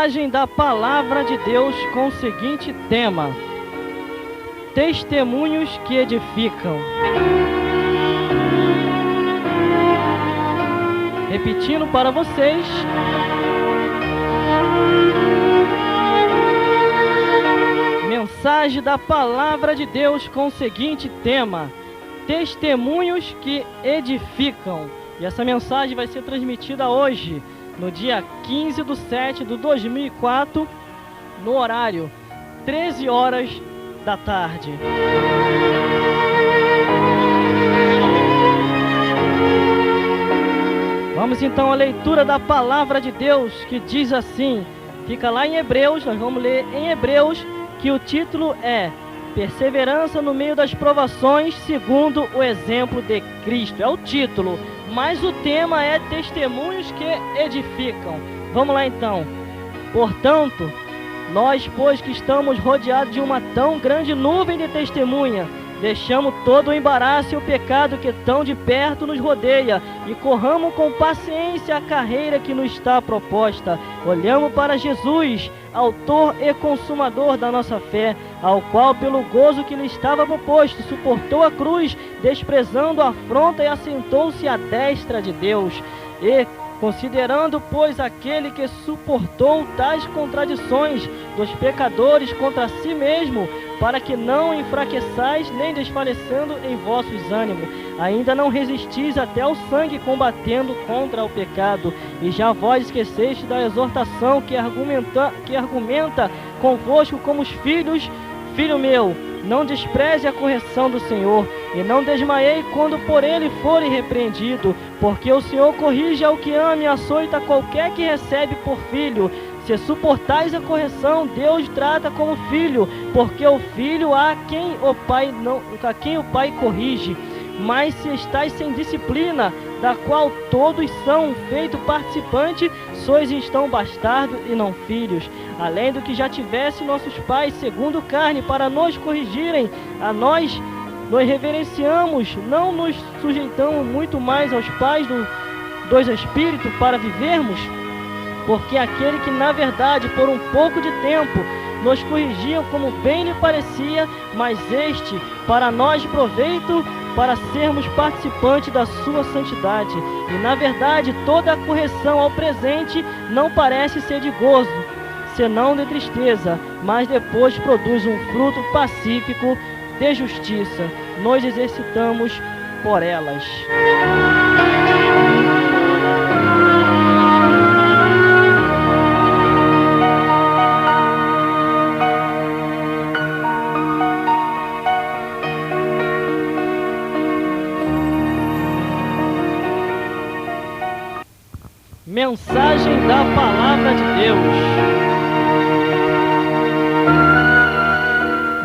Mensagem da Palavra de Deus com o seguinte tema: Testemunhos que edificam. Repetindo para vocês. Mensagem da Palavra de Deus com o seguinte tema: Testemunhos que edificam. E essa mensagem vai ser transmitida hoje, no dia 15/7/2004, no horário 13 horas da tarde. Vamos então à leitura da Palavra de Deus, que diz assim, fica lá em Hebreus, nós vamos ler em Hebreus, que o título é Perseverança no meio das provações segundo o exemplo de Cristo. É o título, mas o tema é Testemunhos que edificam. Vamos lá então. Portanto, nós, pois que estamos rodeados de uma tão grande nuvem de testemunha, deixamos todo o embaraço e o pecado que tão de perto nos rodeia e corramos com paciência a carreira que nos está proposta. Olhamos para Jesus, autor e consumador da nossa fé, ao qual pelo gozo que lhe estava proposto suportou a cruz, desprezando a afronta e assentou-se à destra de Deus. E considerando, pois, aquele que suportou tais contradições dos pecadores contra si mesmo, para que não enfraqueçais nem desfalecendo em vossos ânimos, ainda não resistis até ao sangue, combatendo contra o pecado, e já vós esqueceste da exortação que argumenta convosco como os filhos. Filho meu, não despreze a correção do Senhor, e não desmaiei quando por ele forem repreendido, porque o Senhor corrige ao que ama e açoita qualquer que recebe por filho. Se suportais a correção, Deus trata como filho, porque o filho a quem o pai corrige. Mas se estáis sem disciplina, da qual todos são feito participante, sois e estão bastardos e não filhos. Além do que já tivesse nossos pais, segundo carne, para nos corrigirem, a nós reverenciamos, não nos sujeitamos muito mais aos pais dos Espíritos para vivermos? Porque aquele que na verdade por um pouco de tempo nos corrigiam como bem lhe parecia, mas este para nós de proveito, para sermos participantes da sua santidade. E na verdade toda a correção ao presente não parece ser de gozo, senão de tristeza, mas depois produz um fruto pacífico de justiça. Nós exercitamos por elas. Mensagem da Palavra de Deus.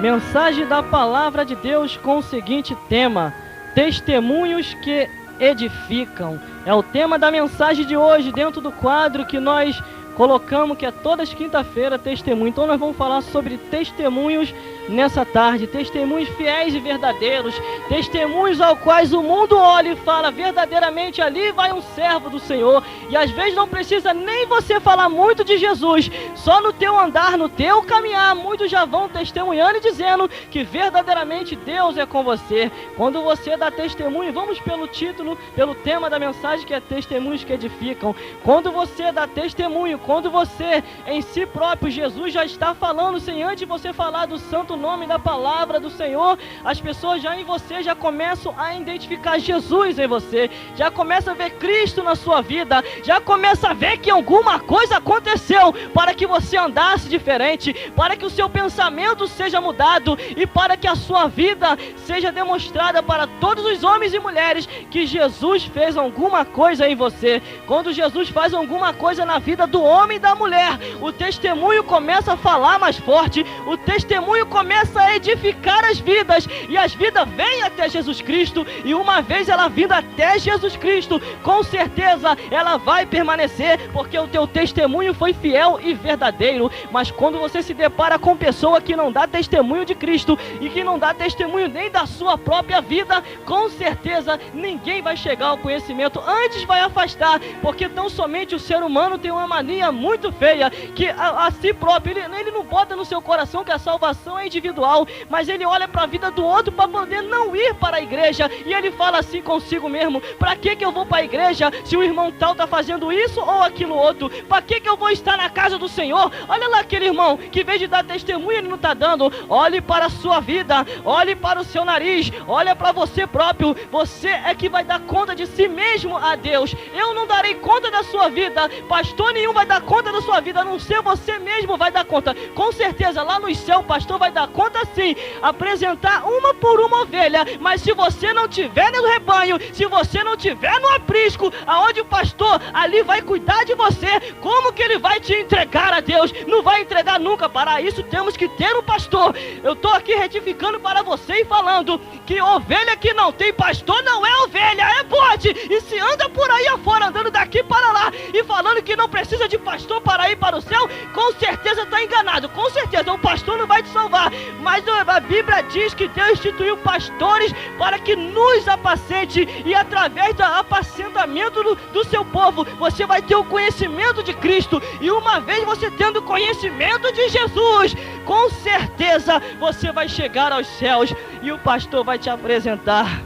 Mensagem da Palavra de Deus com o seguinte tema: Testemunhos que edificam. É o tema da mensagem de hoje, dentro do quadro que nós colocamos, que é todas as quinta-feiras, testemunho. Então nós vamos falar sobre testemunhos nessa tarde, testemunhos fiéis e verdadeiros, testemunhos ao quais o mundo olha e fala, verdadeiramente ali vai um servo do Senhor. E às vezes não precisa nem você falar muito de Jesus, só no teu andar, no teu caminhar, muitos já vão testemunhando e dizendo que verdadeiramente Deus é com você. Quando você dá testemunho, vamos pelo título, pelo tema da mensagem, que é testemunhos que edificam. Quando você dá testemunho, quando você em si próprio, Jesus já está falando, sem antes você falar do santo nome da palavra do Senhor, as pessoas já em você já começam a identificar Jesus em você, já começa a ver Cristo na sua vida, já começa a ver que alguma coisa aconteceu para que você andasse diferente, para que o seu pensamento seja mudado e para que a sua vida seja demonstrada para todos os homens e mulheres que Jesus fez alguma coisa em você. Quando Jesus faz alguma coisa na vida do homem e da mulher, o testemunho começa a falar mais forte, o testemunho começa a edificar as vidas, e as vidas vêm até Jesus Cristo, e uma vez ela vindo até Jesus Cristo, com certeza ela vai permanecer, porque o teu testemunho foi fiel e verdadeiro. Mas quando você se depara com pessoa que não dá testemunho de Cristo, e que não dá testemunho nem da sua própria vida, com certeza ninguém vai chegar ao conhecimento, antes vai afastar, porque tão somente o ser humano tem uma mania mania muito feia, que a si próprio, ele não bota no seu coração que a salvação é individual, mas ele olha para a vida do outro para poder não ir para a igreja, e ele fala assim consigo mesmo: para que eu vou para a igreja se o irmão tal está fazendo isso ou aquilo outro? Para que eu vou estar na casa do Senhor? Olha lá aquele irmão que, em vez de dar testemunho, ele não está dando. Olhe para a sua vida, olhe para o seu nariz, olha para você próprio. Você é que vai dar conta de si mesmo a Deus. Eu não darei conta da sua vida, pastor nenhum vai dar conta da sua vida, a não ser você mesmo vai dar conta. Com certeza lá no céu o pastor vai dar conta sim, apresentar uma por uma ovelha, mas se você não tiver no rebanho, se você não tiver no aprisco, aonde o pastor ali vai cuidar de você, como que ele vai te entregar a Deus? Não vai entregar nunca. Para isso temos que ter um pastor. Eu estou aqui retificando para você e falando que ovelha que não tem pastor não é ovelha, é bode. E se anda por aí afora, andando daqui para lá e falando que não precisa de pastor para ir para o céu, com certeza está enganado. Com certeza o pastor não vai te salvar, mas a Bíblia diz que Deus instituiu pastores para que nos apacente, e através do apacentamento do seu povo, você vai ter o conhecimento de Cristo. E uma vez você tendo o conhecimento de Jesus, com certeza você vai chegar aos céus e o pastor vai te apresentar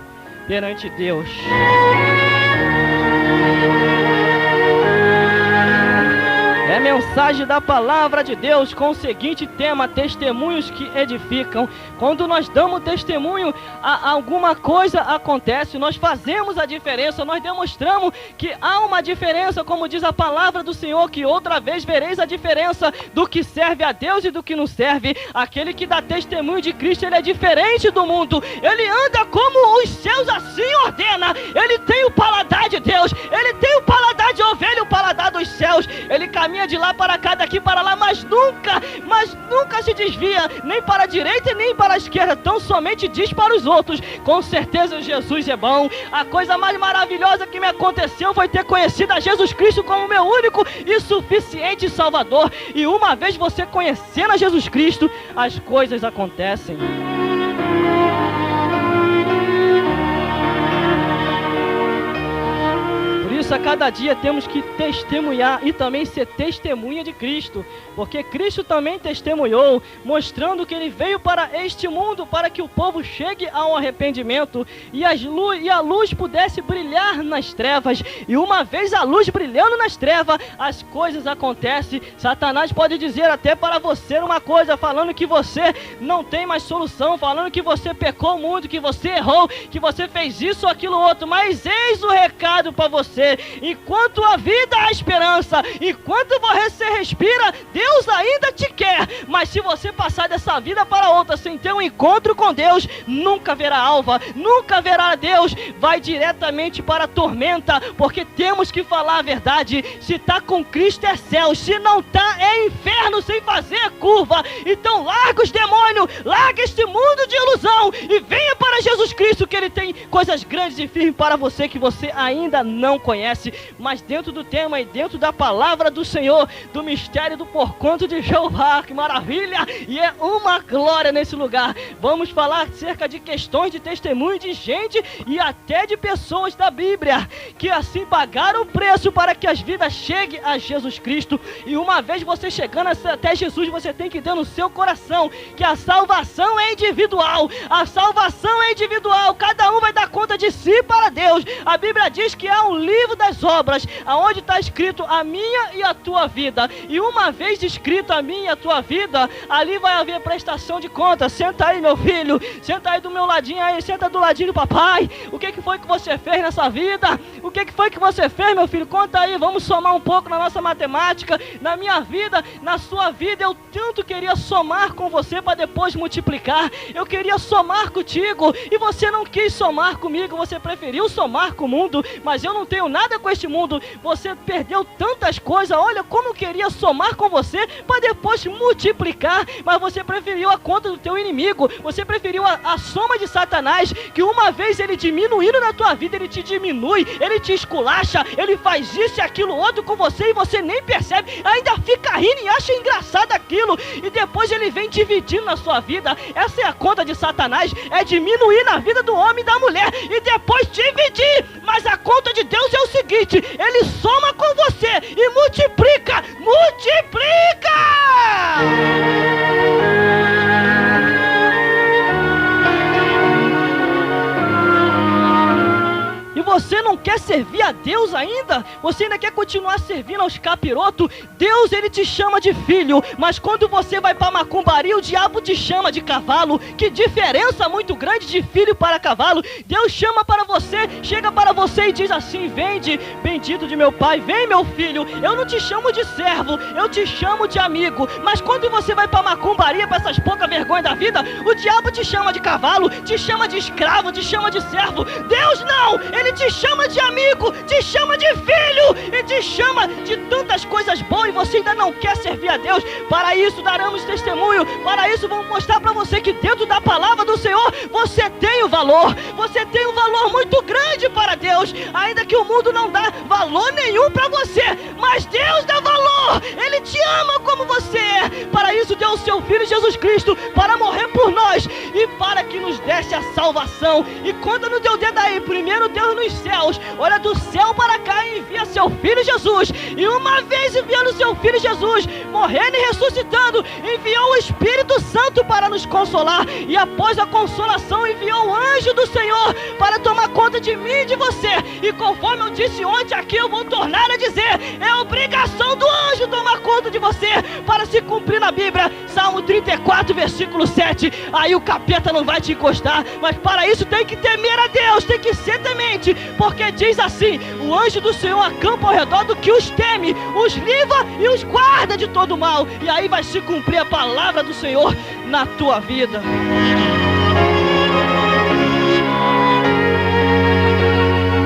perante Deus. É mensagem da palavra de Deus com o seguinte tema: testemunhos que edificam. Quando nós damos testemunho, alguma coisa acontece, nós fazemos a diferença, nós demonstramos que há uma diferença, como diz a palavra do Senhor, que outra vez vereis a diferença do que serve a Deus e do que não serve. Aquele que dá testemunho de Cristo, ele é diferente do mundo, ele anda como os céus assim ordena, ele tem o paladar de Deus, ele tem o paladar de ovelha, o paladar dos céus, ele caminha de lá para cá, daqui para lá, mas nunca se desvia, nem para a direita e nem para a esquerda, tão somente diz para os outros: com certeza Jesus é bom. A coisa mais maravilhosa que me aconteceu foi ter conhecido a Jesus Cristo como meu único e suficiente Salvador. E uma vez você conhecendo a Jesus Cristo, as coisas acontecem. A cada dia temos que testemunhar e também ser testemunha de Cristo, porque Cristo também testemunhou, mostrando que ele veio para este mundo para que o povo chegue ao arrependimento e a luz pudesse brilhar nas trevas. E uma vez a luz brilhando nas trevas, as coisas acontecem. Satanás pode dizer até para você uma coisa, falando que você não tem mais solução, falando que você pecou muito, que você errou, que você fez isso ou aquilo outro, mas eis o recado para você: enquanto a vida há esperança, enquanto você respira, Deus ainda te quer. Mas se você passar dessa vida para outra sem ter um encontro com Deus, nunca verá alva, nunca verá Deus, vai diretamente para a tormenta, porque temos que falar a verdade. Se está com Cristo é céu, se não está é inferno sem fazer curva. Então larga os demônios, larga este mundo de ilusão e venha para Jesus Cristo, que ele tem coisas grandes e firmes para você que você ainda não conhece. Mas dentro do tema e dentro da palavra do Senhor, do mistério do porquanto de Jeová, que maravilha, e é uma glória nesse lugar. Vamos falar acerca de questões de testemunho de gente e até de pessoas da Bíblia que assim pagaram o preço para que as vidas cheguem a Jesus Cristo. E uma vez você chegando até Jesus, você tem que ter no seu coração que a salvação é individual, a salvação é individual, cada um vai dar conta de si para Deus. A Bíblia diz que há um livro das obras, aonde está escrito a minha e a tua vida, e uma vez escrito a minha e a tua vida, ali vai haver prestação de contas. Senta aí, meu filho, senta aí do meu ladinho aí, senta do ladinho do papai. O que foi que você fez nessa vida? O que foi que você fez, meu filho? Conta aí, vamos somar um pouco na nossa matemática. Na minha vida, na sua vida, eu tanto queria somar com você para depois multiplicar. Eu queria somar contigo e você não quis somar comigo, você preferiu somar com o mundo. Mas eu não tenho nada com este mundo. Você perdeu tantas coisas. Olha como eu queria somar com você para depois multiplicar, mas você preferiu a conta do teu inimigo. Você preferiu a soma de Satanás, que uma vez ele diminuindo na tua vida, ele te diminui, ele te esculacha, ele faz isso e aquilo outro com você e você nem percebe, ainda fica rindo e acha engraçado aquilo, e depois ele vem dividindo na sua vida. Essa é a conta de Satanás, é diminuir na vida do homem e da mulher e depois dividir. Mas a conta de Deus é o seguinte: ele soma com você e multiplica Você não quer servir a Deus ainda? Você ainda quer continuar servindo aos capirotos? Deus, ele te chama de filho, mas quando você vai para macumbaria, o diabo te chama de cavalo. Que diferença muito grande de filho para cavalo. Deus chama para você, chega para você e diz assim: vende, bendito de meu pai, vem meu filho, eu não te chamo de servo, eu te chamo de amigo. Mas quando você vai para macumbaria, para essas poucas vergonhas da vida, o diabo te chama de cavalo, te chama de escravo, te chama de servo. Deus não, ele te chama de amigo, te chama de filho, e te chama de tantas coisas boas, e você ainda não quer servir a Deus. Para isso daremos testemunho, para isso vamos mostrar para você que dentro da palavra do Senhor, você tem o valor, você tem um valor muito grande para Deus, ainda que o mundo não dá valor nenhum para você, mas Deus dá valor, ele te ama como você é. Para isso deu o seu Filho Jesus Cristo, para morrer por nós, e para que nos desse a salvação. E quando nos deu o dedo aí, primeiro Deus nos céus, olha do céu para cá e envia seu Filho Jesus, e uma vez enviando seu Filho Jesus, morrendo e ressuscitando, enviou o Espírito Santo para nos consolar, e após a consolação enviou o anjo do Senhor para tomar conta de mim e de você. E conforme eu disse ontem aqui, eu vou tornar a dizer, é obrigação do anjo tomar conta de você, para se cumprir na Bíblia, Salmo 34, versículo 7, aí o capeta não vai te encostar. Mas para isso tem que temer a Deus, tem que ser temente, porque diz assim: o anjo do Senhor acampa ao redor do que os teme, os livra e os guarda de todo mal. E aí vai se cumprir a palavra do Senhor na tua vida.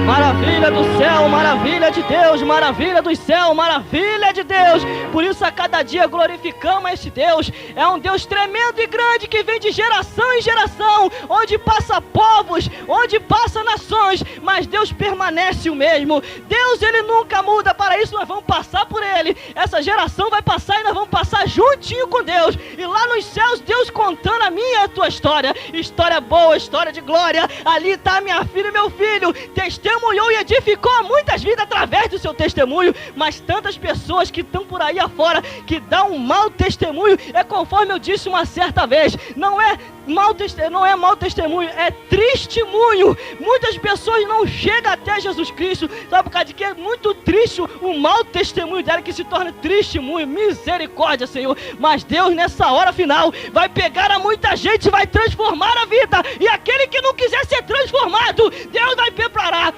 Maravilha do céu, maravilha de Deus, maravilha do céu, maravilha de Deus. Por isso a cada dia glorificamos esse Deus. É um Deus tremendo e grande que vem de geração em geração, onde passa povos, onde passa nações, mas Deus permanece o mesmo. Deus, ele nunca muda. Para isso nós vamos passar por ele. Essa geração vai passar e nós vamos passar juntinho com Deus. E lá nos céus, Deus contando a minha e a tua história. História boa, história de glória. Ali está minha filha e meu filho, testemunhou e edificou muitas vidas através do seu testemunho. Mas tantas pessoas que estão por aí afora, que dão um mau testemunho, é conforme eu disse uma certa vez, não é mau testemunho, é testemunho. Muitas pessoas não chegam até Jesus Cristo, sabe por causa de que é muito triste o mau testemunho dela, que se torna testemunho. Misericórdia, Senhor. Mas Deus nessa hora final vai pegar a muita gente, vai transformar a vida, e aquele que não quiser ser transformado, Deus vai preparar,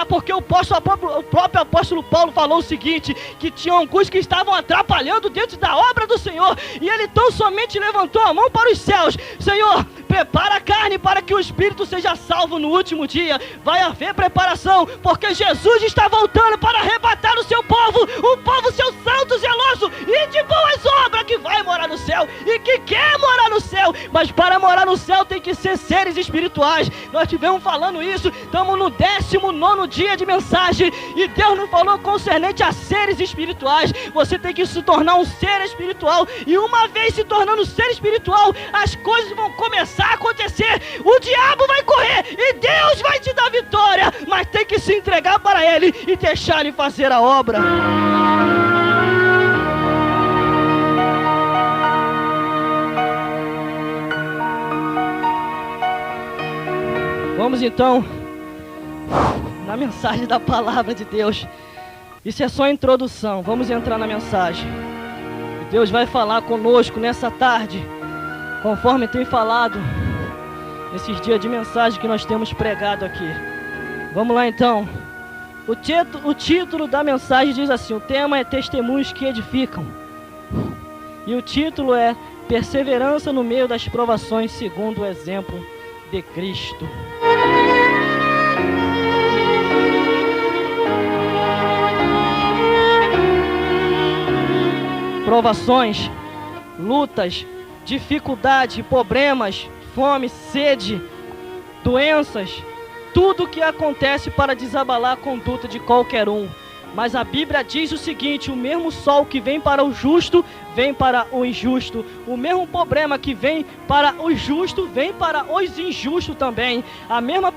porque o próprio apóstolo Paulo falou o seguinte, que tinham alguns que estavam atrapalhando dentro da obra do Senhor, e ele tão somente levantou a mão para os céus: Senhor, prepara a carne para que o Espírito seja salvo no último dia. Vai haver preparação, porque Jesus está voltando para arrebatar o seu povo, um povo seu santo, zeloso e de boas obras, que vai morar no céu e que quer morar no céu. Mas para morar no céu tem que ser seres espirituais. Nós estivemos falando isso, estamos no 19º dia de mensagem, e Deus nos falou concernente a seres espirituais. Você tem que se tornar um ser espiritual, e uma vez se tornando ser espiritual, as coisas vão começar a acontecer. O diabo vai correr e Deus vai te dar vitória, mas tem que se entregar para ele e deixar ele fazer a obra. Vamos então na mensagem da palavra de Deus. Isso é só a introdução, vamos entrar na mensagem. E Deus vai falar conosco nessa tarde, conforme tem falado nesses dias de mensagem que nós temos pregado aqui. Vamos lá então. O título da mensagem diz assim, o tema é Testemunhos que Edificam. E o título é Perseverança no meio das provações segundo o exemplo de Cristo. Provações, lutas, dificuldades, problemas, fome, sede, doenças, tudo que acontece para desabalar a conduta de qualquer um. Mas a Bíblia diz o seguinte: o mesmo sol que vem para o justo, vem para o injusto. O mesmo problema que vem para o justo, vem para os injustos também. A mesma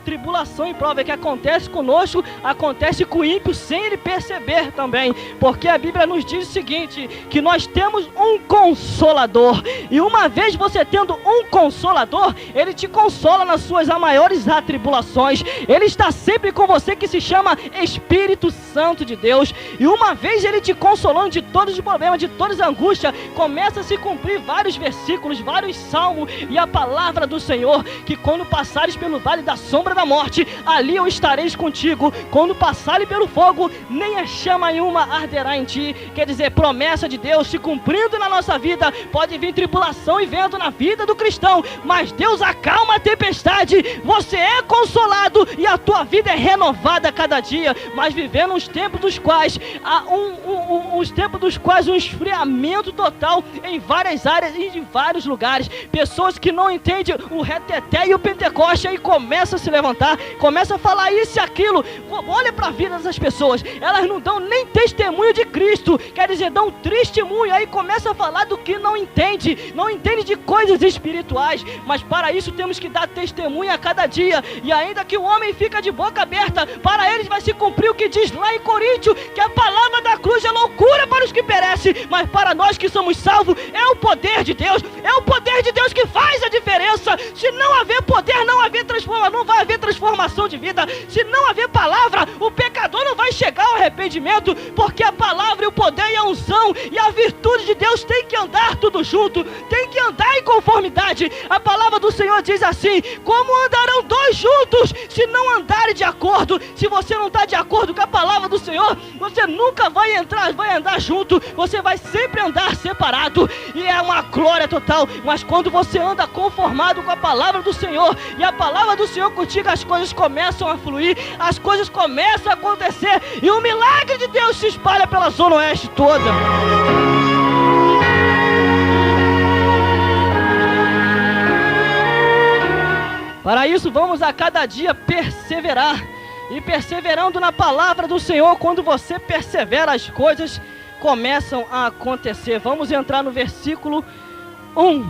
tribulação e prova que acontece conosco, acontece com o ímpio sem ele perceber também. Porque a Bíblia nos diz o seguinte, que nós temos um Consolador. E uma vez você tendo um Consolador, ele te consola nas suas maiores atribulações. Ele está sempre com você, que se chama Espírito Santo de Deus. E uma vez ele te consolando de todos os problemas, de todas as angústias, começa a se cumprir vários versículos, vários salmos e a palavra do Senhor, que quando passares pelo vale da sombra da morte, ali eu estareis contigo. Quando passares pelo fogo, nem a chama nenhuma arderá em ti. Quer dizer, promessa de Deus se cumprindo na nossa vida. Pode vir tribulação e vento na vida do cristão, mas Deus acalma a tempestade. Você é consolado e a tua vida é renovada a cada dia. Mas vivendo uns tempos dos quais há um esfriamento total em várias áreas e em vários lugares. Pessoas que não entendem o reteté e o Pentecoste, aí começa a se levantar, começa a falar isso e aquilo. Olha para a vida dessas pessoas, elas não dão nem testemunho de Cristo, quer dizer, dão testemunho, aí começa a falar do que não entende de coisas espirituais. Mas para isso temos que dar testemunho a cada dia. E ainda que o homem fica de boca aberta, para eles vai se cumprir o que diz lá em Coríntios, que a palavra da cruz é loucura para os que perecem, mas para nós que somos salvos é o poder de Deus. É o poder de Deus que faz a diferença. Se não haver poder, não haver transformação, não vai haver transformação de vida. Se não haver palavra, o pecador não vai chegar ao arrependimento, porque a palavra e o poder e a unção e a virtude de Deus tem que andar tudo junto, tem que andar em conformidade. A palavra do Senhor diz assim: como andarão dois juntos se não andarem de acordo? Se você não está de acordo com a palavra do Senhor, você nunca vai andar junto, você vai sempre andar separado, e é uma glória total. Mas quando você anda conformado com a palavra do Senhor, e a palavra do Senhor contigo, as coisas começam a fluir, as coisas começam a acontecer, e o milagre de Deus se espalha pela Zona Oeste toda. Para isso vamos a cada dia perseverar, e perseverando na palavra do Senhor, quando você persevera, as coisas começam a acontecer. Vamos entrar no versículo 1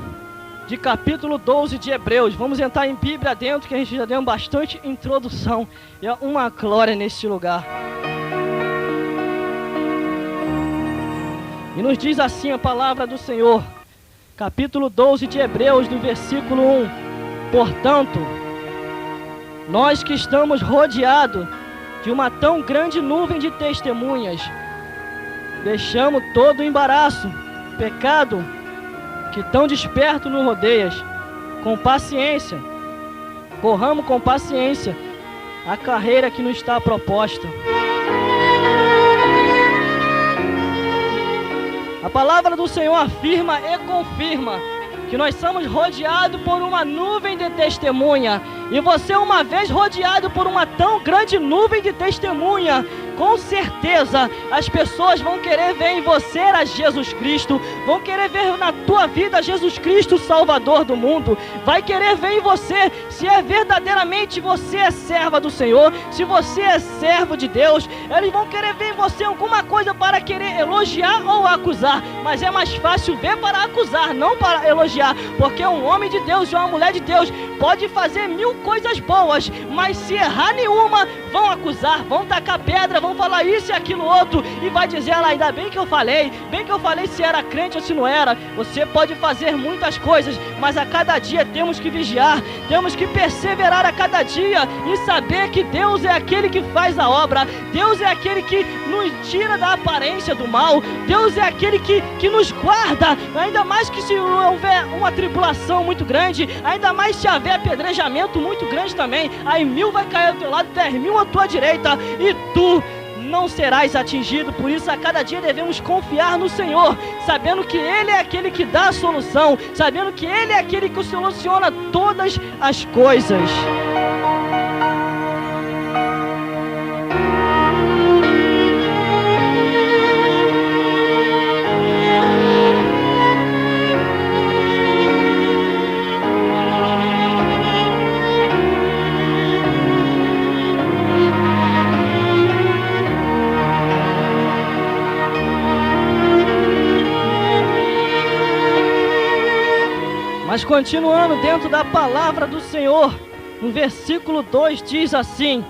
de capítulo 12 de Hebreus. Vamos entrar em Bíblia dentro, que a gente já deu bastante introdução, e é uma glória neste lugar. E nos diz assim a palavra do Senhor, capítulo 12 de Hebreus, do versículo 1: portanto, nós que estamos rodeados de uma tão grande nuvem de testemunhas, deixamos todo o embaraço, pecado que tão desperto nos rodeia, com paciência, corramos com paciência a carreira que nos está proposta. A palavra do Senhor afirma e confirma que nós somos rodeados por uma nuvem de testemunha. E você, uma vez rodeado por uma tão grande nuvem de testemunha, com certeza as pessoas vão querer ver em você a Jesus Cristo, vão querer ver na tua vida Jesus Cristo, Salvador do mundo. Vai querer ver em você se é verdadeiramente você é serva do Senhor, se você é servo de Deus. Eles vão querer ver em você alguma coisa para querer elogiar ou acusar, mas é mais fácil ver para acusar, não para elogiar, porque um homem de Deus e uma mulher de Deus pode fazer 1000 coisas boas, mas se errar nenhuma, vão acusar, vão tacar pedra, vão falar isso e aquilo outro, e vai dizer: ela, ainda bem que eu falei se era crente ou se não era. Você pode fazer muitas coisas, mas a cada dia temos que vigiar, temos que perseverar a cada dia e saber que Deus é aquele que faz a obra, Deus é aquele que nos tira da aparência do mal, Deus é aquele que nos guarda, ainda mais que se houver uma tribulação muito grande, ainda mais se houver apedrejamento muito grande também, aí 1000 vai cair ao teu lado, 10.000 à tua direita, e tu não serás atingido. Por isso a cada dia devemos confiar no Senhor, sabendo que Ele é aquele que dá a solução, sabendo que Ele é aquele que soluciona todas as coisas. Mas continuando dentro da palavra do Senhor, no versículo 2 diz assim: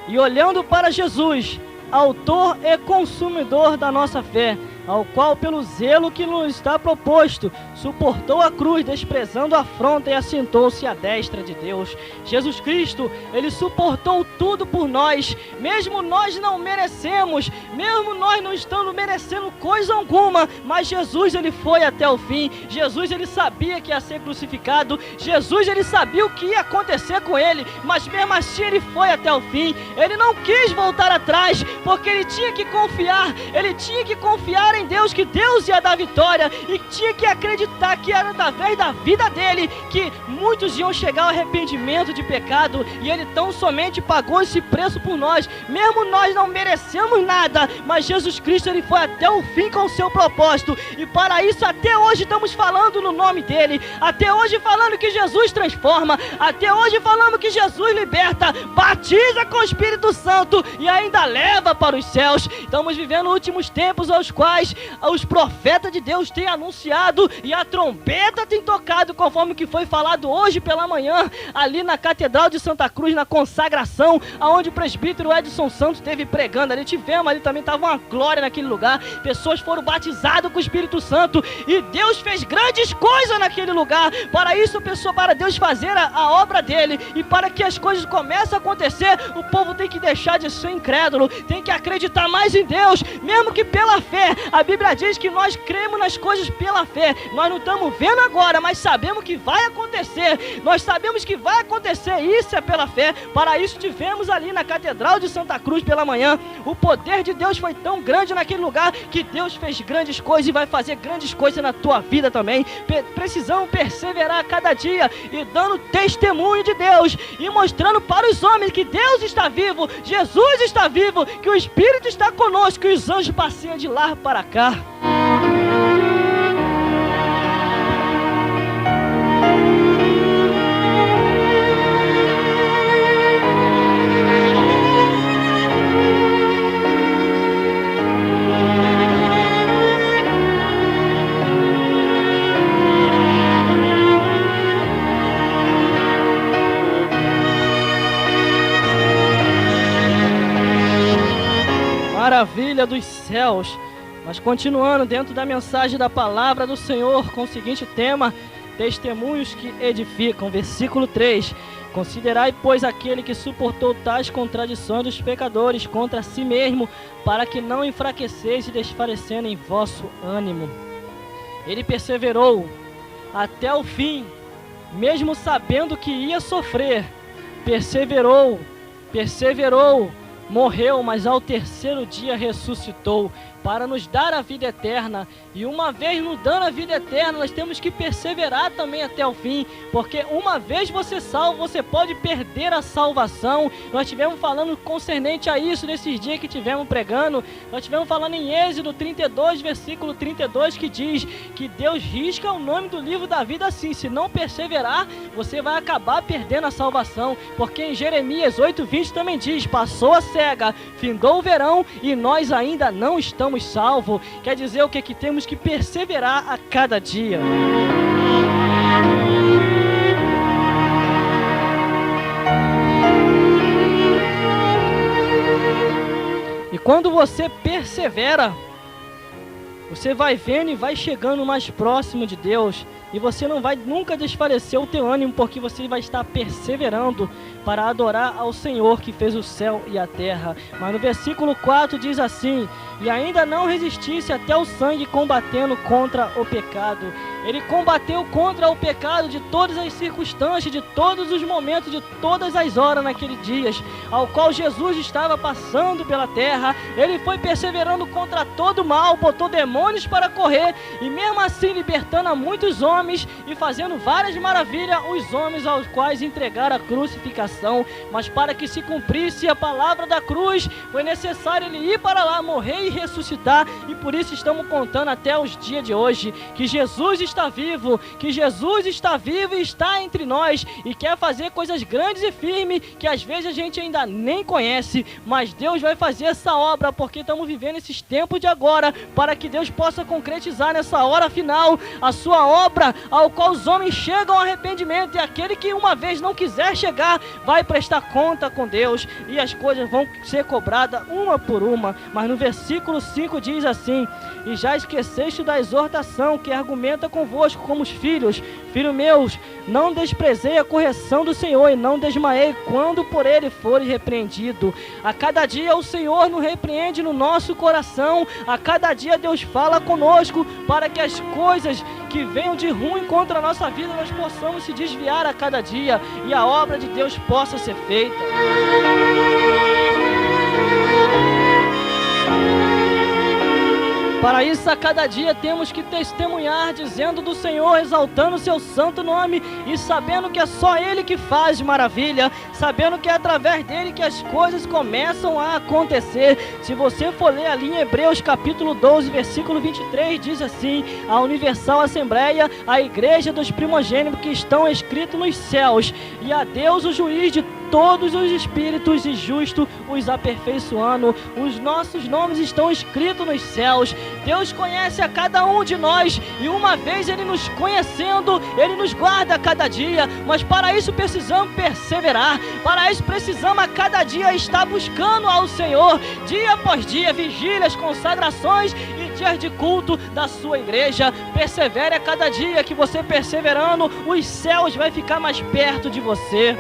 e olhando para Jesus, autor e consumidor da nossa fé, ao qual pelo zelo que nos está proposto, suportou a cruz, desprezando a afronta, e assentou-se à destra de Deus. Jesus Cristo, Ele suportou tudo por nós, mesmo nós não merecemos, mesmo nós não estamos merecendo coisa alguma, mas Jesus, Ele foi até o fim. Jesus, Ele sabia que ia ser crucificado, Jesus, Ele sabia o que ia acontecer com Ele, mas mesmo assim Ele foi até o fim. Ele não quis voltar atrás, porque Ele tinha que confiar em Deus, que Deus ia dar vitória, e tinha que acreditar que era através da vida dele que muitos iam chegar ao arrependimento de pecado, e Ele tão somente pagou esse preço por nós. Mesmo nós não merecemos nada, mas Jesus Cristo, Ele foi até o fim com o seu propósito, e para isso até hoje estamos falando no nome dele, até hoje falando que Jesus transforma, até hoje falando que Jesus liberta, batiza com o Espírito Santo e ainda leva para os céus. Estamos vivendo últimos tempos aos quais os profetas de Deus têm anunciado e a trombeta tem tocado, conforme que foi falado hoje pela manhã ali na Catedral de Santa Cruz, na consagração, aonde o presbítero Edson Santos esteve pregando. Ali tivemos, ali também estava uma glória naquele lugar, pessoas foram batizadas com o Espírito Santo, e Deus fez grandes coisas naquele lugar. Para isso, pessoal, para Deus fazer a obra dele, e para que as coisas comecem a acontecer, o povo tem que deixar de ser incrédulo, tem que acreditar mais em Deus, mesmo que pela fé. A Bíblia diz que nós cremos nas coisas pela fé. Nós não estamos vendo agora, mas sabemos que vai acontecer. Nós sabemos que vai acontecer, isso é pela fé. Para isso tivemos ali na Catedral de Santa Cruz pela manhã. O poder de Deus foi tão grande naquele lugar que Deus fez grandes coisas e vai fazer grandes coisas na tua vida também. Precisamos perseverar a cada dia e dando testemunho de Deus e mostrando para os homens que Deus está vivo, Jesus está vivo, que o Espírito está conosco e os anjos passeiam de lá para cá. Maravilha dos céus. Mas continuando dentro da mensagem da palavra do Senhor, com o seguinte tema: testemunhos que edificam. Versículo 3: considerai, pois, aquele que suportou tais contradições dos pecadores contra si mesmo, para que não enfraqueceis e desfalecendo em vosso ânimo. Ele perseverou até o fim, mesmo sabendo que ia sofrer. Perseverou, morreu, mas ao terceiro dia ressuscitou para nos dar a vida eterna. E uma vez nos dando a vida eterna, nós temos que perseverar também até o fim, porque uma vez você salvo, você pode perder a salvação. Nós estivemos falando concernente a isso nesses dias que estivemos pregando. Nós estivemos falando em Êxodo 32, versículo 32, que diz que Deus risca o nome do livro da vida assim: se não perseverar, você vai acabar perdendo a salvação. Porque em Jeremias 8:20 também diz: passou a cega, findou o verão e nós ainda não estamos salvos. Quer dizer o que? Que temos que perseverar a cada dia. E quando você persevera, você vai vendo e vai chegando mais próximo de Deus. E você não vai nunca desfalecer o teu ânimo, porque você vai estar perseverando para adorar ao Senhor que fez o céu e a terra. Mas no versículo 4 diz assim: e ainda não resistisse até o sangue, combatendo contra o pecado. Ele combateu contra o pecado de todas as circunstâncias, de todos os momentos, de todas as horas naqueles dias, ao qual Jesus estava passando pela terra. Ele foi perseverando contra todo o mal, botou demônios para correr, e mesmo assim libertando a muitos homens e fazendo várias maravilhas, os homens aos quais entregaram a crucificação. Mas para que se cumprisse a palavra da cruz, foi necessário ele ir para lá, morrer e ressuscitar. E por isso estamos contando até os dias de hoje que Jesus está vivo, que Jesus está vivo e está entre nós e quer fazer coisas grandes e firmes que às vezes a gente ainda nem conhece, mas Deus vai fazer essa obra porque estamos vivendo esses tempos de agora para que Deus possa concretizar nessa hora final a sua obra, ao qual os homens chegam ao arrependimento, e aquele que uma vez não quiser chegar vai prestar conta com Deus e as coisas vão ser cobradas uma por uma. Mas no versículo 5 diz assim: e já esqueceste da exortação que argumenta convosco como os filhos. Filho meus, não desprezei a correção do Senhor e não desmaiei quando por ele fores repreendido. A cada dia o Senhor nos repreende no nosso coração, a cada dia Deus fala conosco para que as coisas que venham de ruim contra a nossa vida nós possamos se desviar a cada dia e a obra de Deus possa ser feita. Para isso, a cada dia temos que testemunhar, dizendo do Senhor, exaltando o seu santo nome e sabendo que é só Ele que faz maravilha, sabendo que é através dele que as coisas começam a acontecer. Se você for ler ali em Hebreus capítulo 12, versículo 23, diz assim: a Universal Assembleia, a igreja dos primogênitos que estão escritos nos céus, e a Deus o juiz de todos os espíritos e justo os aperfeiçoando. Os nossos nomes estão escritos nos céus. Deus conhece a cada um de nós e uma vez Ele nos conhecendo, Ele nos guarda a cada dia. Mas para isso precisamos perseverar, para isso precisamos a cada dia estar buscando ao Senhor, dia após dia, vigílias, consagrações e dias de culto da sua igreja. Persevere a cada dia, que você perseverando, os céus vai ficar mais perto de você.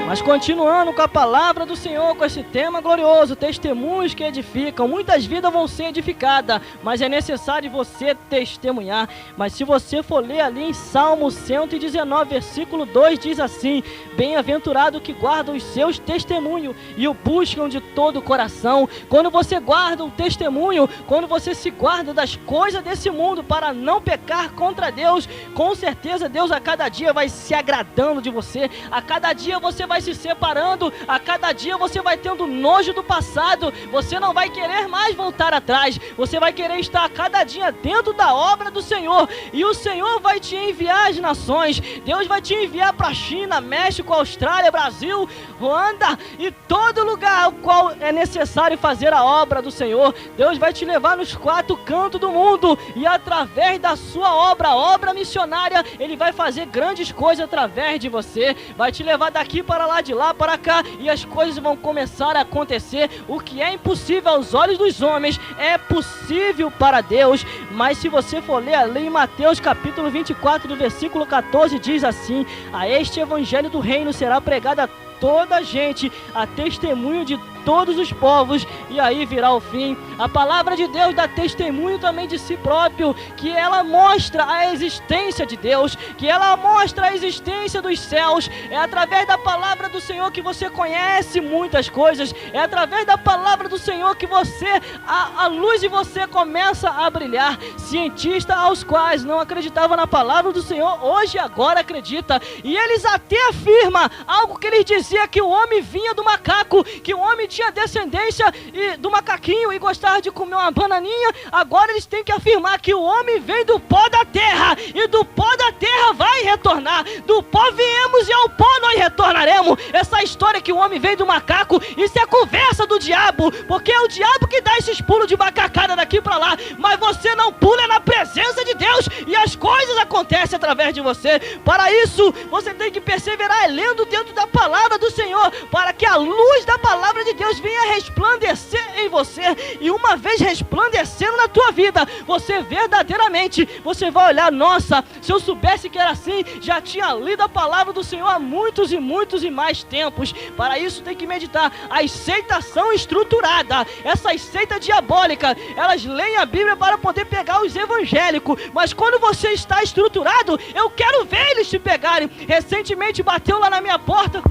Mas continuando com a palavra do Senhor, com esse tema glorioso, testemunhos que edificam, muitas vidas vão ser edificadas, mas é necessário você testemunhar. Mas se você for ler ali em Salmo 119, versículo 2, diz assim: bem-aventurado que guarda os seus testemunhos e o buscam de todo o coração. Quando você guarda o testemunho, quando você se guarda das coisas desse mundo para não pecar contra Deus, com certeza Deus a cada dia vai se agradando de você, a cada dia você vai se separando, a cada dia você vai tendo nojo do passado, você não vai querer mais voltar atrás, você vai querer estar a cada dia dentro da obra do Senhor, e o Senhor vai te enviar às nações. Deus vai te enviar para a China, México, Austrália, Brasil, Ruanda e todo lugar ao qual é necessário fazer a obra do Senhor. Deus vai te levar nos 4 cantos do mundo, e através da sua obra, a obra missionária, Ele vai fazer grandes coisas através de você, vai te levar daqui para lá, de lá para cá, e as coisas vão começar a acontecer. O que é impossível aos olhos dos homens é possível para Deus. Mas se você for ler ali em Mateus capítulo 24, do versículo 14, diz assim: a este evangelho do reino será pregado a toda a gente, a testemunho de todos os povos, e aí virá o fim. A palavra de Deus dá testemunho também de si próprio, que ela mostra a existência de Deus, que ela mostra a existência dos céus. É através da palavra do Senhor que você conhece muitas coisas, é através da palavra do Senhor que você, a luz de você começa a brilhar. Cientistas aos quais não acreditavam na palavra do Senhor, hoje agora acredita, e eles até afirmam algo que eles diziam, que o homem vinha do macaco, que o homem tinha descendência do macaquinho e gostava de comer uma bananinha. Agora eles têm que afirmar que o homem vem do pó da terra, e do pó da terra vai retornar. Do pó viemos e ao pó nós retornaremos. Essa história que o homem veio do macaco, isso é conversa do diabo, porque é o diabo que dá esses pulos de macacada daqui para lá, mas você não pula na presença de Deus e as coisas acontecem através de você. Para isso você tem que perseverar lendo dentro da palavra do Senhor, para que a luz da palavra de Deus venha resplandecer em você, e uma vez resplandecendo na tua vida, você verdadeiramente, você vai olhar: nossa, se eu soubesse que era assim, já tinha lido a palavra do Senhor há muitos e muitos e mais tempos. Para isso tem que meditar. As seitas são estruturadas, essas seitas diabólicas, elas leem a Bíblia para poder pegar os evangélicos, mas quando você está estruturado, eu quero ver eles te pegarem. Recentemente bateu lá na minha porta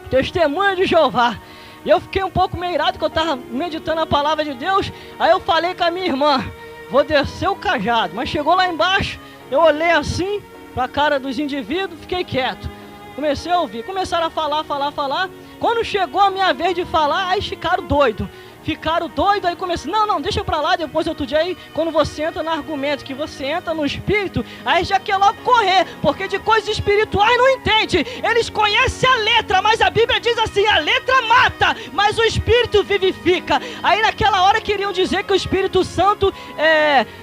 testemunha de Jeová, e eu fiquei um pouco meio irado, que eu estava meditando a palavra de Deus. Aí eu falei com a minha irmã: vou descer o cajado. Mas chegou lá embaixo, eu olhei assim para a cara dos indivíduos, fiquei quieto. Comecei a ouvir, começaram a falar. Quando chegou a minha vez de falar, aí ficaram doidos. ficaram doidos, aí começam, não, deixa pra lá, depois outro dia aí, quando você entra no argumento, que você entra no espírito, aí já quer logo correr, porque de coisas espirituais não entende, eles conhecem a letra, mas a Bíblia diz assim, a letra mata, mas o espírito vivifica. Aí naquela hora queriam dizer que o Espírito Santo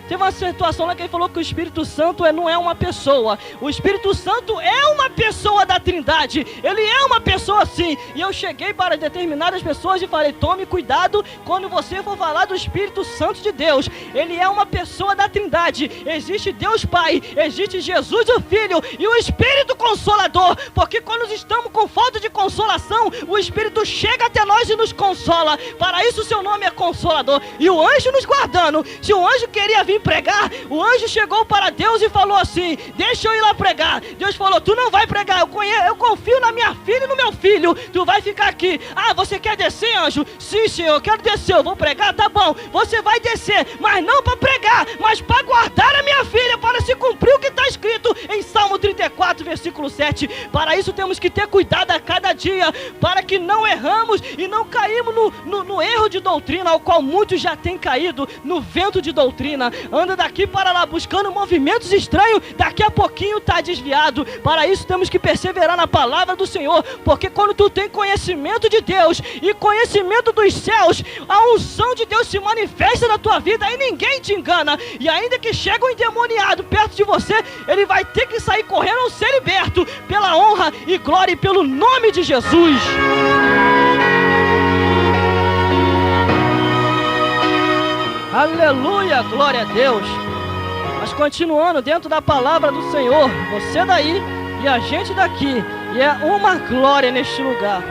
teve uma situação lá que ele falou que o Espírito Santo não é uma pessoa. O Espírito Santo é uma pessoa da Trindade. Ele é uma pessoa sim. E eu cheguei para determinadas pessoas e falei, tome cuidado quando você for falar do Espírito Santo de Deus. Ele é uma pessoa da Trindade. Existe Deus Pai, existe Jesus o Filho e o Espírito Consolador. Porque quando estamos com falta de consolação, o Espírito chega até nós e nos consola. Para isso o seu nome é Consolador. E o anjo nos guardando. Se o anjo queria vir pregar, o anjo chegou para Deus e falou assim, deixa eu ir lá pregar. Deus falou, tu não vai pregar, eu confio na minha filha e no meu filho, tu vai ficar aqui. Ah, você quer descer, anjo? Sim, senhor, eu quero descer, eu vou pregar, tá bom, você vai descer, mas não para pregar, mas para guardar a minha filha, para se cumprir o que está escrito em Salmo 34, versículo 7. Para isso temos que ter cuidado a cada dia, para que não erramos e não caímos no erro de doutrina, ao qual muitos já têm caído, no vento de doutrina. Anda daqui para lá buscando movimentos estranhos, daqui a pouquinho está desviado. Para isso temos que perseverar na palavra do Senhor, porque quando tu tem conhecimento de Deus e conhecimento dos céus, a unção de Deus se manifesta na tua vida e ninguém te engana. E ainda que chega um endemoniado perto de você, ele vai ter que sair correndo ou ser liberto pela honra e glória e pelo nome de Jesus. Aleluia, glória a Deus. Mas continuando dentro da palavra do Senhor, você daí e a gente daqui, e é uma glória neste lugar.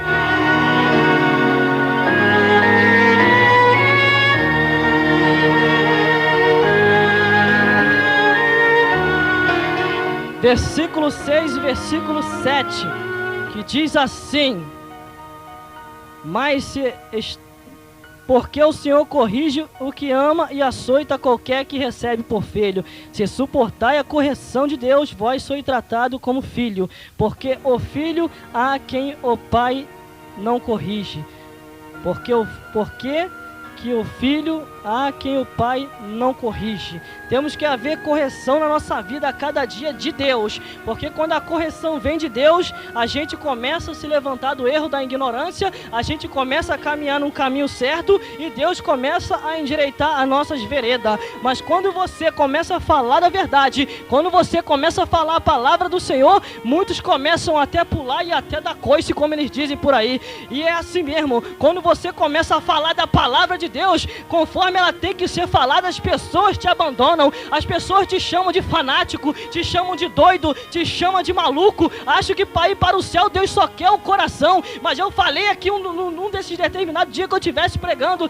Versículo 6 e versículo 7, que diz assim, porque o Senhor corrige o que ama e açoita qualquer que recebe por filho. Se suportai a correção de Deus, vós sois tratado como filho, porque o filho há quem o pai não corrige. Porque que o filho há quem o pai não corrige. Temos que haver correção na nossa vida a cada dia de Deus, porque quando a correção vem de Deus, a gente começa a se levantar do erro da ignorância, a gente começa a caminhar num caminho certo e Deus começa a endireitar as nossas veredas. Mas quando você começa a falar da verdade, quando você começa a falar a palavra do Senhor, muitos começam até a pular e até dar coice, como eles dizem por aí. E é assim mesmo, quando você começa a falar da palavra de Deus, conforme ela tem que ser falada, as pessoas te abandonam, as pessoas te chamam de fanático, te chamam de doido, te chamam de maluco, acham que para ir para o céu Deus só quer o coração. Mas eu falei aqui num desses determinados dias que eu estivesse pregando,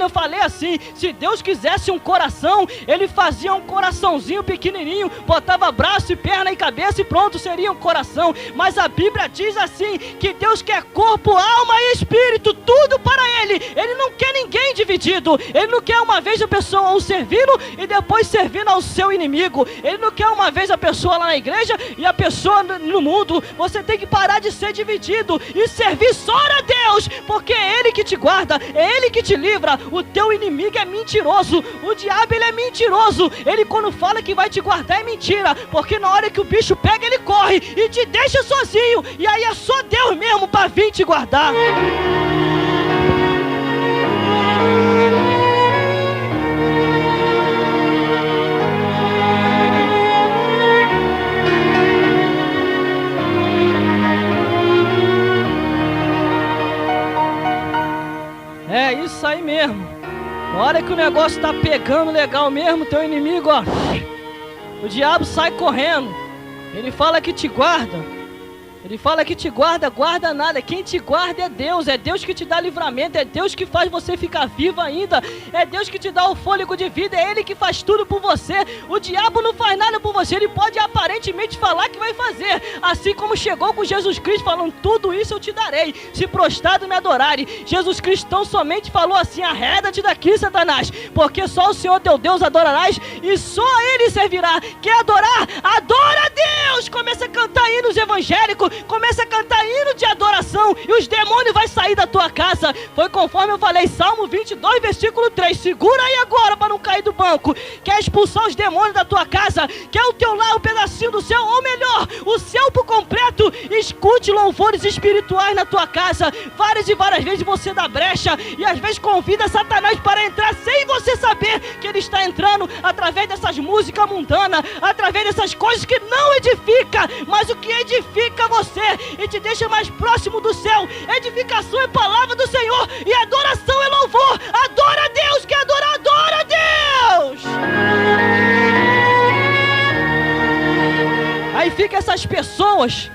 eu falei assim, se Deus quisesse um coração, Ele fazia um coraçãozinho pequenininho, botava braço e perna e cabeça e pronto, seria um coração. Mas a Bíblia diz assim, que Deus quer corpo, alma e espírito, tudo para Ele. Ele não quer ninguém dividido, Ele não quer uma vez a pessoa o servindo e depois servindo ao seu inimigo. Ele não quer uma vez a pessoa lá na igreja e a pessoa no mundo. Você tem que parar de ser dividido e servir só a Deus, porque é Ele que te guarda, é Ele que te livra. O teu inimigo é mentiroso, o diabo ele é mentiroso. Ele quando fala que vai te guardar é mentira, porque na hora que o bicho pega ele corre e te deixa sozinho, e aí é só Deus mesmo para vir te guardar. É isso aí mesmo. Na hora que o negócio tá pegando legal mesmo, teu inimigo, ó, o diabo sai correndo. Ele fala que te guarda. Ele fala que te guarda, guarda nada. Quem te guarda é Deus que te dá livramento, é Deus que faz você ficar vivo ainda, é Deus que te dá o fôlego de vida, é Ele que faz tudo por você. O diabo não faz nada por você, ele pode aparentemente falar que vai fazer, assim como chegou com Jesus Cristo falando, tudo isso eu te darei, se prostrado me adorarem. Jesus Cristo tão somente falou assim, arreda-te daqui, Satanás, porque só o Senhor teu Deus adorarás e só Ele servirá. Quer adorar? Adora a Deus! Começa a cantar hinos evangélicos, começa a cantar hino de adoração e os demônios vão sair da tua casa. Foi conforme eu falei, Salmo 22, versículo 3. Segura aí agora para não cair do banco. Quer expulsar os demônios da tua casa? Quer o teu lar, um pedacinho do céu? Ou melhor, o céu por completo? Escute louvores espirituais na tua casa. Várias e várias vezes você dá brecha e às vezes convida Satanás para entrar sem você saber que ele está entrando através dessas músicas mundanas, através dessas coisas que não edifica, mas o que edifica você e te deixa mais próximo do céu. Edificação é palavra do Senhor e adoração é louvor. Adora a Deus, quer adorar, adora a Deus. Aí fica essas pessoas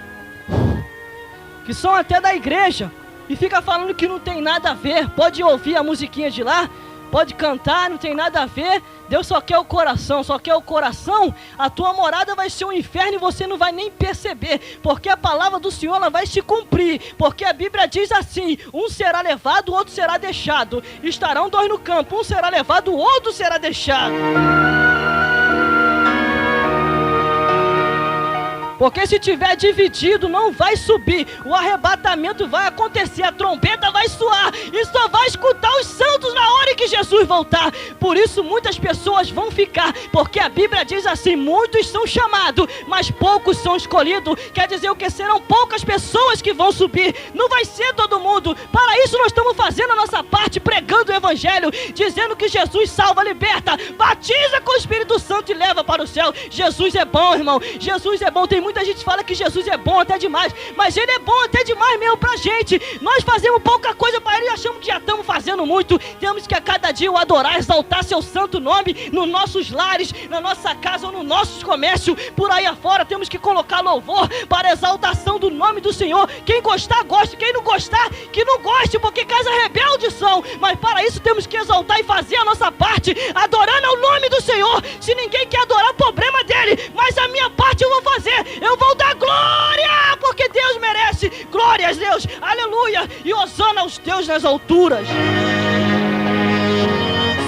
que são até da igreja e fica falando que não tem nada a ver. Pode ouvir a musiquinha de lá, pode cantar, não tem nada a ver. Deus só quer o coração, só quer o coração. A tua morada vai ser um inferno e você não vai nem perceber, porque a palavra do Senhor ela vai se cumprir, porque a Bíblia diz assim: um será levado, o outro será deixado. Estarão dois no campo, um será levado, o outro será deixado. Porque se tiver dividido, não vai subir. O arrebatamento vai acontecer, a trombeta vai soar e só vai escutar os santos na hora em que Jesus voltar. Por isso muitas pessoas vão ficar, porque a Bíblia diz assim: muitos são chamados, mas poucos são escolhidos. Quer dizer o que? Serão poucas pessoas que vão subir, não vai ser todo mundo. Para isso nós estamos fazendo a nossa parte, pregando o Evangelho, dizendo que Jesus salva, liberta, batiza com o Espírito Santo e leva para o céu. Jesus é bom, irmão, Jesus é bom. Tem muita gente que fala que Jesus é bom até demais, mas Ele é bom até demais mesmo pra gente. Nós fazemos pouca coisa para Ele e achamos que já estamos fazendo muito. Temos que a cada dia o adorar, exaltar seu santo nome nos nossos lares, na nossa casa ou nos nossos comércios, por aí afora. Temos que colocar louvor para a exaltação do nome do Senhor. Quem gostar, goste. Quem não gostar, que não goste, porque casa rebelde são. Mas para isso temos que exaltar e fazer a nossa parte, adorando ao nome do Senhor. Se ninguém quer adorar, o problema dele, mas a minha parte eu vou fazer. Eu vou dar glória, porque Deus merece. Glória a Deus, aleluia. E hosana aos Deus nas alturas.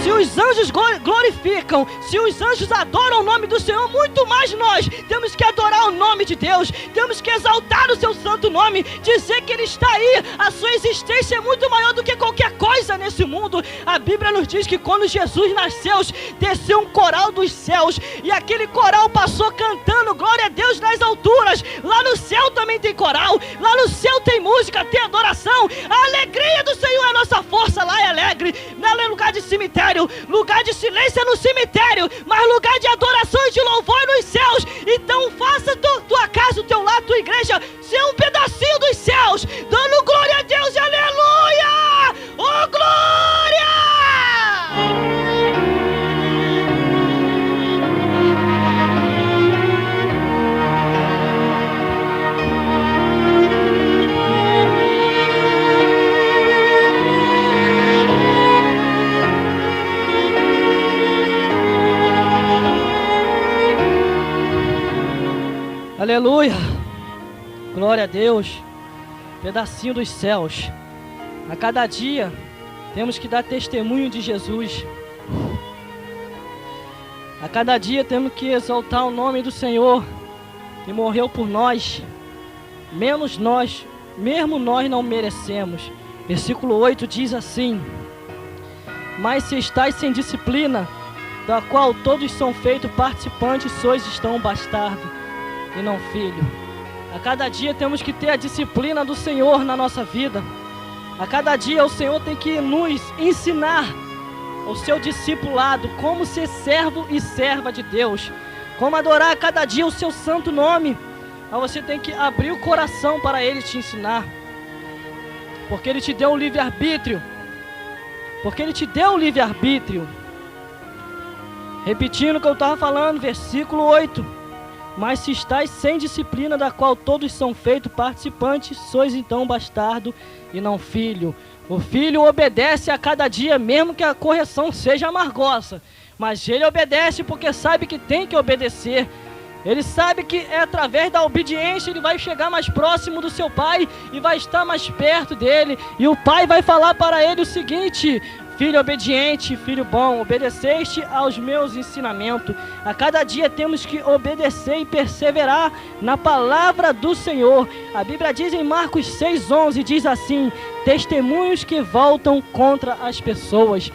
Se os anjos glorificam, se os anjos adoram o nome do Senhor, muito mais nós temos que adorar o nome de Deus. Temos que exaltar o seu santo nome, dizer que Ele está aí. A sua existência é muito maior do que qualquer coisa nesse mundo. A Bíblia nos diz que quando Jesus nasceu, desceu um coral dos céus, e aquele coral passou cantando glória a Deus nas alturas. Lá no céu também tem coral, lá no céu tem música, tem adoração. A alegria do Senhor é a nossa força. Lá é alegre, não é lugar de cemitério. Lugar de silêncio é no cemitério, mas lugar de adoração e de louvor é nos céus. Então faça tua casa, o teu lar, tua igreja ser um pedacinho dos céus, dando glória a Deus e aleluia! Oh, glória! Aleluia, glória a Deus, pedacinho dos céus. A cada dia temos que dar testemunho de Jesus. A cada dia temos que exaltar o nome do Senhor, que morreu por nós, menos nós, mesmo nós não merecemos. Versículo 8 diz assim: mas se estáis sem disciplina, da qual todos são feitos participantes, sois estão bastardo e não filho. A cada dia temos que ter a disciplina do Senhor na nossa vida. A cada dia o Senhor tem que nos ensinar o seu discipulado, como ser servo e serva de Deus, como adorar a cada dia o seu santo nome. Mas você tem que abrir o coração para Ele te ensinar, porque Ele te deu o livre-arbítrio. Porque Ele te deu o livre-arbítrio. Repetindo o que eu estava falando, versículo 8: mas se estáis sem disciplina, da qual todos são feitos participantes, sois então bastardo e não filho. O filho obedece a cada dia, mesmo que a correção seja amargosa, mas ele obedece porque sabe que tem que obedecer. Ele sabe que é através da obediência ele vai chegar mais próximo do seu pai e vai estar mais perto dele. E o pai vai falar para ele o seguinte: Filho obediente, filho bom, obedeceste aos meus ensinamentos. A cada dia temos que obedecer e perseverar na palavra do Senhor. A Bíblia diz em Marcos 6,11, diz assim: testemunhos que voltam contra as pessoas.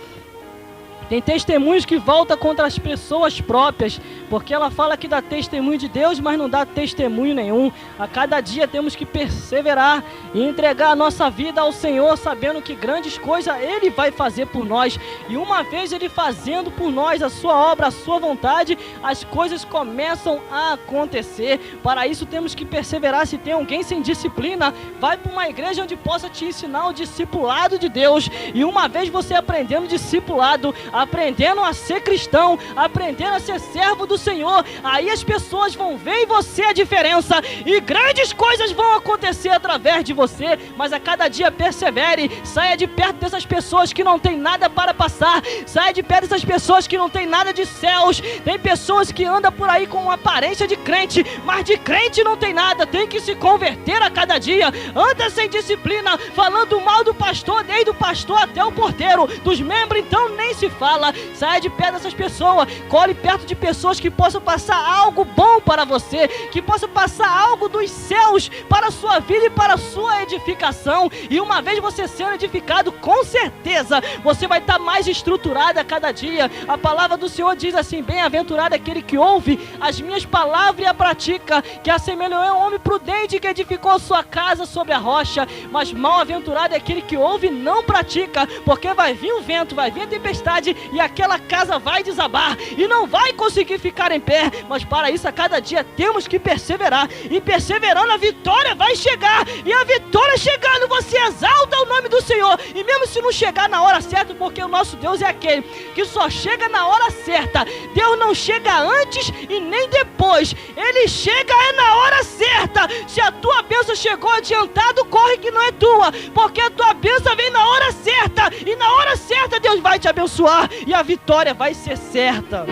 Tem testemunhos que voltam contra as pessoas próprias, porque ela fala que dá testemunho de Deus, mas não dá testemunho nenhum. A cada dia temos que perseverar e entregar a nossa vida ao Senhor, sabendo que grandes coisas Ele vai fazer por nós. E uma vez Ele fazendo por nós a sua obra, a sua vontade, as coisas começam a acontecer. Para isso temos que perseverar. Se tem alguém sem disciplina, vai para uma igreja onde possa te ensinar o discipulado de Deus. E uma vez você aprendendo discipulado, aprendendo a ser cristão, aprendendo a ser servo do Senhor, aí as pessoas vão ver em você a diferença e grandes coisas vão acontecer através de você. Mas a cada dia persevere, saia de perto dessas pessoas que não tem nada para passar, saia de perto dessas pessoas que não tem nada de céus. Tem pessoas que andam por aí com uma aparência de crente, mas de crente não tem nada. Tem que se converter a cada dia. Anda sem disciplina, falando mal do pastor, desde o pastor até o porteiro, dos membros então nem se fala. Saia de perto dessas pessoas, colhe perto de pessoas que possam passar algo bom para você, que possam passar algo dos céus para a sua vida e para a sua edificação. E uma vez você sendo edificado, com certeza você vai estar mais estruturado a cada dia. A palavra do Senhor diz assim: bem-aventurado aquele que ouve as minhas palavras e a pratica, que assemelhou a um homem prudente que edificou sua casa sobre a rocha. Mas mal-aventurado é aquele que ouve e não pratica, porque vai vir o vento, vai vir a tempestade e aquela casa vai desabar e não vai conseguir ficar em pé. Mas para isso a cada dia temos que perseverar, e perseverando a vitória vai chegar. E a vitória chegando, você exalta o nome do Senhor. E mesmo se não chegar na hora certa, porque o nosso Deus é aquele que só chega na hora certa. Deus não chega antes e nem depois, Ele chega na hora certa. Se a tua bênção chegou adiantado, corre que não é tua, porque a tua bênção vem na hora certa, e na hora certa Deus vai te abençoar e a vitória vai ser certa.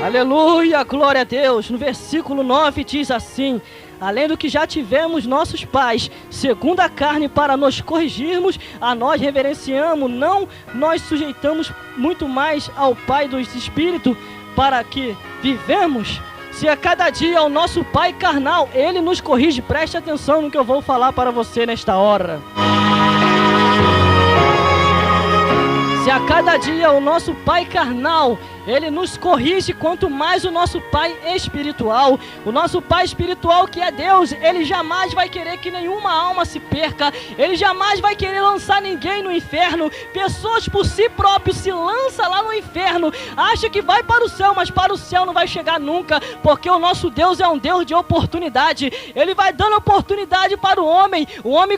Aleluia, glória a Deus. No versículo 9 diz assim: além do que já tivemos nossos pais, segundo a carne, para nos corrigirmos, a nós reverenciamos, não nós sujeitamos muito mais ao Pai dos Espíritos, para que vivemos. Se a cada dia o nosso pai carnal, ele nos corrige, preste atenção no que eu vou falar para você nesta hora. Se a cada dia o nosso pai carnal, ele nos corrige, quanto mais o nosso pai espiritual. O nosso pai espiritual, que é Deus, ele jamais vai querer que nenhuma alma se perca. Ele jamais vai querer lançar ninguém no inferno. Pessoas por si próprios se lançam lá no inferno, acha que vai para o céu, mas para o céu não vai chegar nunca, porque o nosso Deus é um Deus de oportunidade. Ele vai dando oportunidade para o homem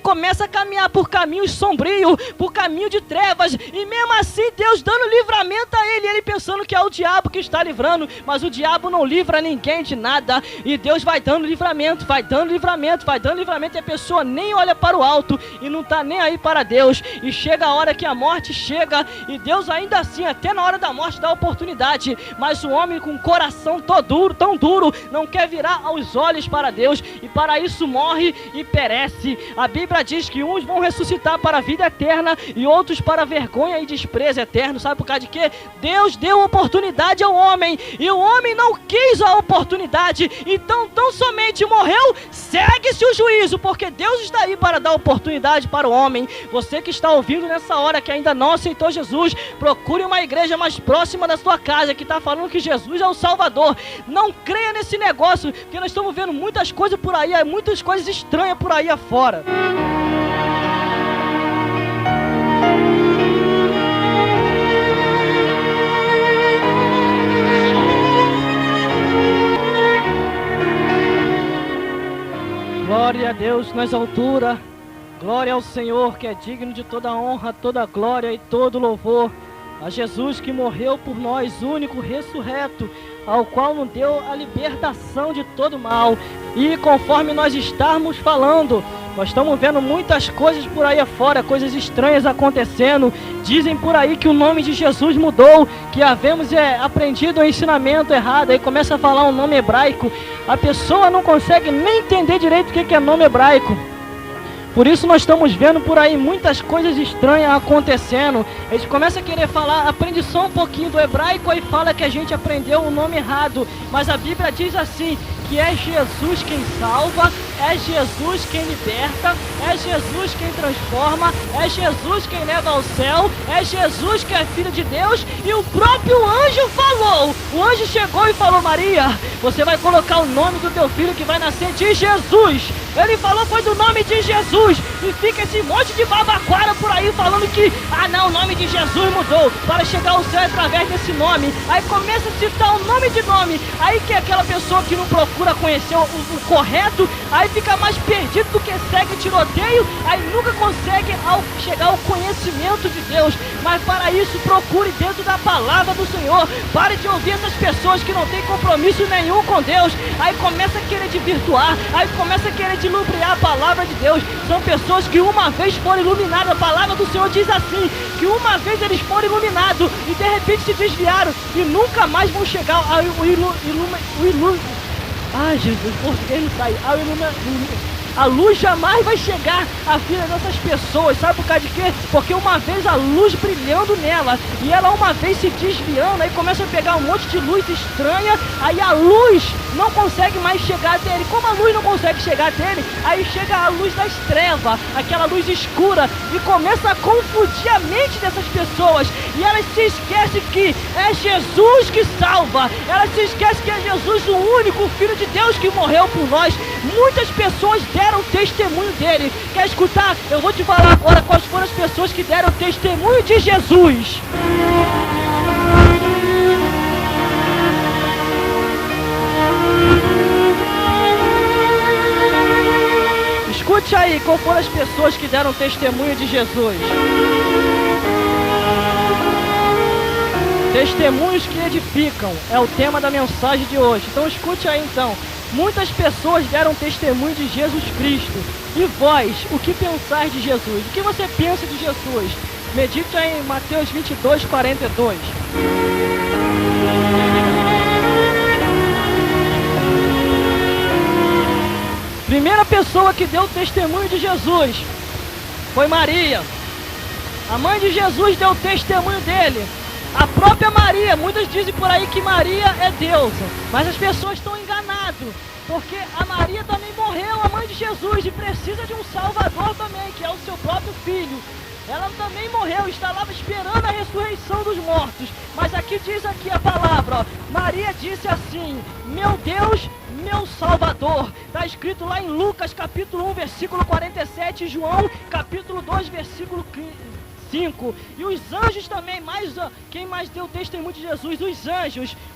começa a caminhar por caminhos sombrios, por caminho de trevas, e mesmo assim Deus dando livramento a ele pensando que é o diabo que está livrando, mas o diabo não livra ninguém de nada. E Deus vai dando livramento, vai dando livramento, vai dando livramento, e a pessoa nem olha para o alto e não está nem aí para Deus. E chega a hora que a morte chega, e Deus ainda assim, até na hora da morte, dá oportunidade, mas o homem com o coração tão duro, não quer virar os olhos para Deus, e para isso morre e perece. A Bíblia diz que uns vão ressuscitar para a vida eterna e outros para vergonha e desprezo eterno. Sabe por causa de quê? Deus deu oportunidade ao homem, e o homem não quis a oportunidade, então tão somente morreu. Segue-se o juízo, porque Deus está aí para dar oportunidade para o homem. Você que está ouvindo nessa hora, que ainda não aceitou Jesus, procure uma igreja mais próxima da sua casa, que está falando que Jesus é o Salvador. Não creia nesse negócio, porque nós estamos vendo muitas coisas por aí, muitas coisas estranhas por aí afora. Glória a Deus nas alturas, glória ao Senhor, que é digno de toda honra, toda glória e todo louvor. A Jesus que morreu por nós, único ressurreto, ao qual nos deu a libertação de todo mal. E conforme nós estamos falando, Nós estamos vendo muitas coisas por aí afora, coisas estranhas acontecendo. Dizem por aí que o nome de Jesus mudou, que havemos aprendido o ensinamento errado. Aí começa a falar um nome hebraico. A pessoa não consegue nem entender direito o que é nome hebraico. Por isso nós estamos vendo por aí muitas coisas estranhas acontecendo. Eles começam a querer falar, aprende só um pouquinho do hebraico, aí fala que a gente aprendeu o nome errado. Mas a Bíblia diz assim, que é Jesus quem salva, é Jesus quem liberta, é Jesus quem transforma, é Jesus quem leva ao céu, é Jesus que é Filho de Deus. E o próprio anjo falou, o anjo chegou e falou: Maria, você vai colocar o nome do teu filho que vai nascer de Jesus. Ele falou, foi do nome de Jesus. E fica esse monte de babaquara por aí falando que, não, o nome de Jesus mudou, para chegar ao céu através desse nome. Aí começa a citar o nome de nome. Aí que é aquela pessoa que não procura conhecer o correto, aí fica mais perdido do que segue tiroteio, aí nunca consegue chegar ao conhecimento de Deus. Mas para isso procure dentro da palavra do Senhor. Pare de ouvir essas pessoas que não têm compromisso nenhum com Deus. Aí começa a querer desvirtuar, aí começa a querer dilubriar a palavra de Deus. São pessoas que uma vez foram iluminadas. A palavra do Senhor diz assim, que uma vez eles foram iluminados e de repente se desviaram e nunca mais vão chegar ao Jesus, português não sai. A luz jamais vai chegar à vida dessas pessoas. Sabe por causa de quê? Porque uma vez a luz brilhando nela, e ela uma vez se desviando, aí começa a pegar um monte de luz estranha, aí a luz não consegue mais chegar até ele. Como a luz não consegue chegar até ele, aí chega a luz das trevas, aquela luz escura, e começa a confundir a mente dessas pessoas, e elas se esquecem que é Jesus que salva, elas se esquecem que é Jesus o único Filho de Deus que morreu por nós. Muitas pessoas deram testemunho dele. Quer escutar? Eu vou te falar agora quais foram as pessoas que deram testemunho de Jesus. Escute aí, qual foram as pessoas que deram testemunho de Jesus. Testemunhos que edificam é o tema da mensagem de hoje. Então escute aí então. Muitas pessoas deram testemunho de Jesus Cristo. E vós, o que pensais de Jesus? O que você pensa de Jesus? Medite aí em Mateus 22, 42. Primeira pessoa que deu testemunho de Jesus foi Maria. A mãe de Jesus deu testemunho dele. A própria Maria, muitos dizem por aí que Maria é deusa, mas as pessoas estão enganadas, porque a Maria também morreu, a mãe de Jesus, e precisa de um Salvador também, que é o seu próprio filho. Ela também morreu, está lá esperando a ressurreição dos mortos. Mas aqui diz aqui a palavra, Maria disse assim, meu Deus, meu Salvador. Está escrito lá em Lucas capítulo 1, versículo 47, João capítulo 2, versículo 5. E os anjos também, quem mais deu testemunho de Jesus?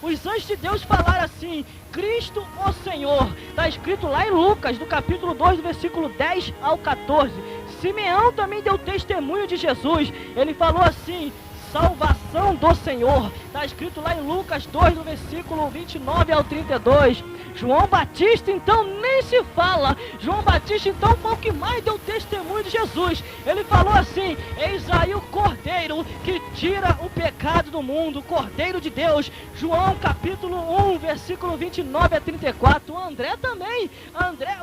Os anjos de Deus falaram assim, Cristo o Senhor. Está escrito lá em Lucas, do capítulo 2, do versículo 10 ao 14. Simeão também deu testemunho de Jesus. Ele falou assim, salvação do Senhor. Está escrito lá em Lucas 2, do versículo 29 ao 32. João Batista, então, nem se fala. João Batista, então, foi o que mais deu testemunho de Jesus. Ele falou assim, eis aí o Cordeiro que tira o pecado do mundo, o Cordeiro de Deus. João capítulo 1, versículo 29 a 34. André também,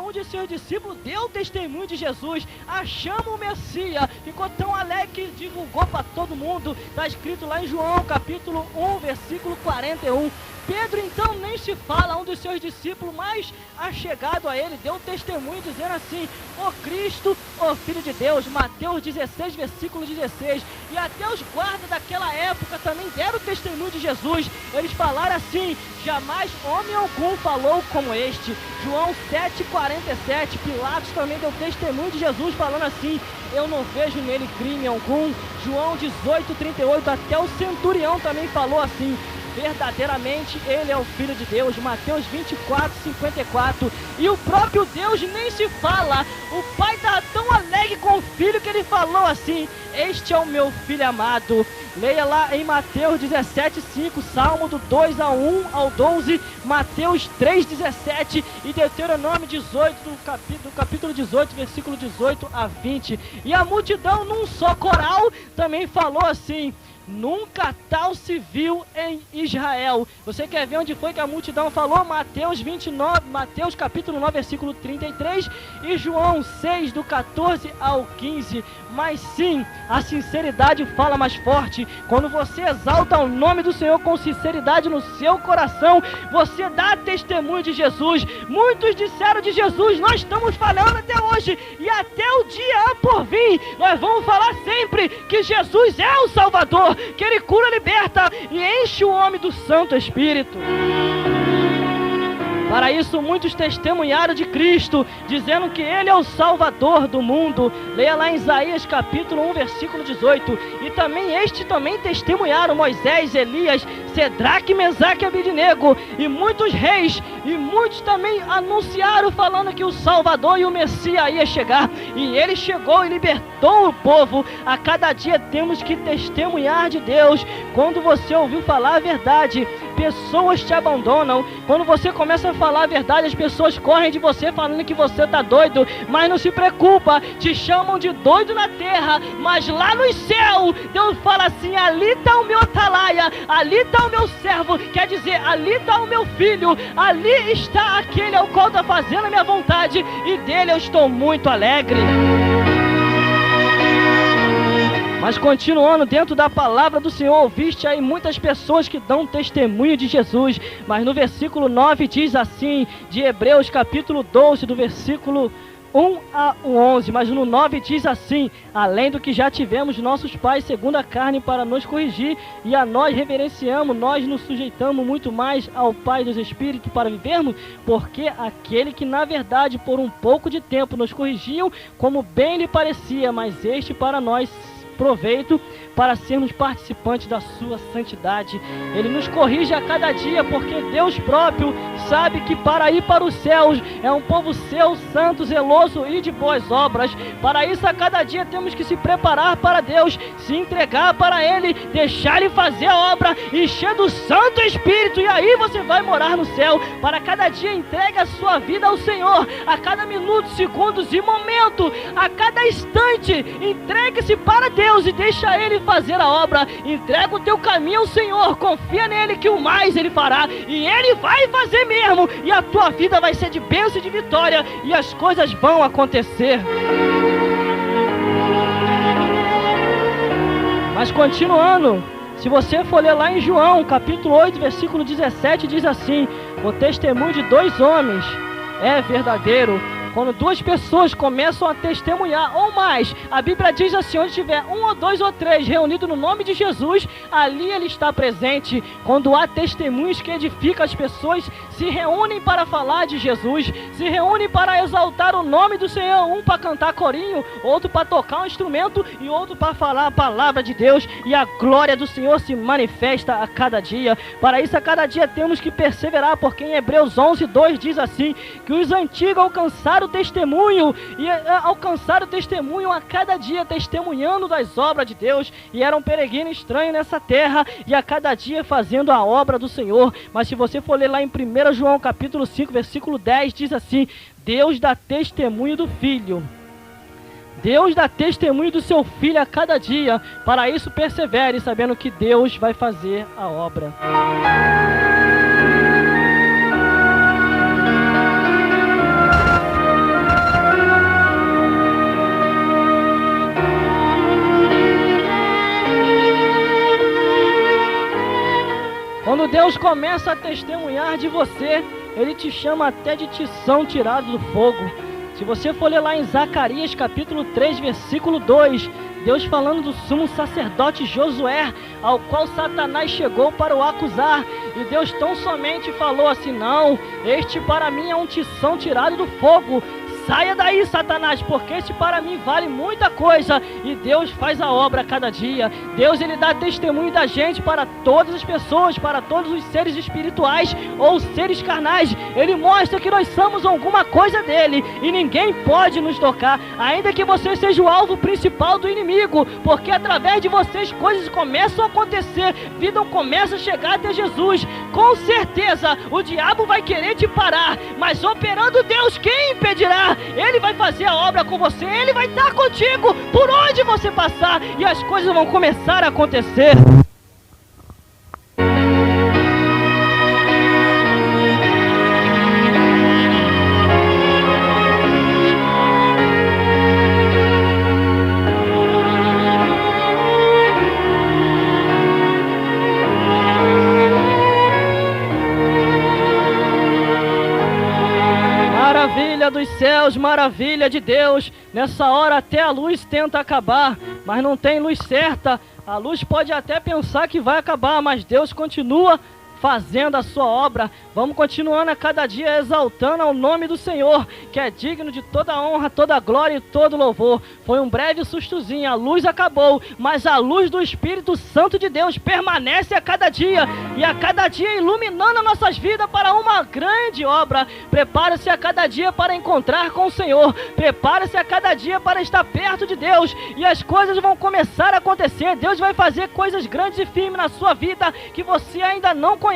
um de seus discípulos, deu testemunho de Jesus. Achamos o Messias, ficou tão alegre que divulgou para todo mundo. Está escrito lá em João capítulo 1, versículo 41. Pedro, então, nem se fala, um dos seus discípulos mais achegado a ele, deu testemunho dizendo assim, ó Cristo, ó Filho de Deus. Mateus 16, versículo 16. E até os guardas daquela época também deram testemunho de Jesus. Eles falaram assim, jamais homem algum falou como este. João 7, 47. Pilatos também deu testemunho de Jesus, falando assim, eu não vejo nele crime algum. João 18, 38. Até o centurião também falou assim, verdadeiramente ele é o Filho de Deus. Mateus 24:54. E o próprio Deus nem se fala. O Pai está tão alegre com o Filho que ele falou assim: este é o meu Filho amado. Leia lá em Mateus 17:5, Salmo do 2:1 ao 12, Mateus 3:17 e Deuteronômio 18, do capítulo 18, versículo 18 a 20. E a multidão, num só coral, também falou assim: nunca tal se viu em Israel. Você quer ver onde foi que a multidão falou? Mateus capítulo 9, versículo 33 e João 6, do 14 ao 15. Mas sim, a sinceridade fala mais forte. Quando você exalta o nome do Senhor com sinceridade no seu coração, você dá testemunho de Jesus. Muitos disseram de Jesus, nós estamos falando até hoje, e até o dia por vir, nós vamos falar sempre que Jesus é o Salvador, que Ele cura, liberta e enche o homem do Santo Espírito. Para isso, muitos testemunharam de Cristo, dizendo que Ele é o Salvador do mundo. Leia lá em Isaías capítulo 1, versículo 18. E também testemunharam Moisés, Elias, Sedraque, Mesaque e Abednego. E muitos reis, e muitos também anunciaram, falando que o Salvador e o Messias ia chegar. E Ele chegou e libertou o povo. A cada dia temos que testemunhar de Deus. Quando você ouviu falar a verdade, pessoas te abandonam. Quando você começa a falar a verdade, as pessoas correm de você falando que você está doido. Mas não se preocupa, te chamam de doido na terra, mas lá no céu Deus fala assim: ali está o meu atalaia, ali está o meu servo, quer dizer, ali está o meu filho, ali está aquele ao qual está fazendo a minha vontade, e dele eu estou muito alegre. Mas continuando dentro da palavra do Senhor, ouviste aí muitas pessoas que dão testemunho de Jesus. Mas no versículo 9 diz assim, de Hebreus capítulo 12, do versículo 1 a 11. Mas no 9 diz assim: além do que já tivemos nossos pais segundo a carne para nos corrigir, e a nós reverenciamos, nós nos sujeitamos muito mais ao Pai dos Espíritos para vivermos, porque aquele que na verdade por um pouco de tempo nos corrigiam, como bem lhe parecia, mas este para nós proveito, para sermos participantes da sua santidade. Ele nos corrige a cada dia, porque Deus próprio sabe que para ir para os céus é um povo seu, santo, zeloso e de boas obras. Para isso, a cada dia temos que se preparar para Deus, se entregar para Ele, deixar Ele fazer a obra, encher do Santo Espírito, e aí você vai morar no céu. Para cada dia, entregue a sua vida ao Senhor, a cada minuto, segundos e momento, a cada instante, entregue-se para Deus e deixa Ele fazer a obra. Entrega o teu caminho ao Senhor, confia nele que o mais Ele fará, e Ele vai fazer mesmo, e a tua vida vai ser de bênção e de vitória, e as coisas vão acontecer. Mas continuando, se você for ler lá em João capítulo 8, versículo 17, diz assim: o testemunho de dois homens é verdadeiro. Quando duas pessoas começam a testemunhar, ou mais, a Bíblia diz assim: onde tiver um ou dois ou três reunidos no nome de Jesus, ali Ele está presente. Quando há testemunhos que edificam, as pessoas se reúnem para falar de Jesus, se reúnem para exaltar o nome do Senhor, um para cantar corinho, outro para tocar um instrumento e outro para falar a palavra de Deus, e a glória do Senhor se manifesta a cada dia. Para isso, a cada dia temos que perseverar, porque em Hebreus 11:2 diz assim, que os antigos alcançaram o testemunho, e alcançaram o testemunho a cada dia, testemunhando das obras de Deus, e eram peregrinos estranhos nessa terra, e a cada dia fazendo a obra do Senhor. Mas se você for ler lá em 1 João capítulo 5, versículo 10, diz assim: Deus dá testemunho do Filho. Deus dá testemunho do seu Filho a cada dia. Para isso, persevere, sabendo que Deus vai fazer a obra. Quando Deus começa a testemunhar de você, Ele te chama até de tição tirado do fogo. Se você for ler lá em Zacarias capítulo 3, versículo 2, Deus falando do sumo sacerdote Josué, ao qual Satanás chegou para o acusar, e Deus tão somente falou assim: não, este para mim é um tição tirado do fogo. Saia daí, Satanás, porque este para mim vale muita coisa. E Deus faz a obra a cada dia. Deus, ele dá testemunho da gente para todas as pessoas, para todos os seres espirituais ou seres carnais. Ele mostra que nós somos alguma coisa dele e ninguém pode nos tocar, ainda que você seja o alvo principal do inimigo, porque através de vocês coisas começam a acontecer, vida começa a chegar até Jesus. Com certeza o diabo vai querer te parar, mas operando Deus, quem impedirá? Ele vai fazer a obra com você, ele vai estar contigo por onde você passar e as coisas vão começar a acontecer. Maravilha dos céus, maravilha de Deus. Nessa hora até a luz tenta acabar, mas não tem luz certa. A luz pode até pensar que vai acabar, mas Deus continua fazendo a sua obra. Vamos continuando a cada dia exaltando ao nome do Senhor, que é digno de toda honra, toda glória e todo louvor. Foi um breve sustozinho, a luz acabou, mas a luz do Espírito Santo de Deus permanece a cada dia, e a cada dia iluminando as nossas vidas para uma grande obra. Prepare-se a cada dia para encontrar com o Senhor, prepare-se a cada dia para estar perto de Deus, e as coisas vão começar a acontecer. Deus vai fazer coisas grandes e firmes na sua vida que você ainda não conhece.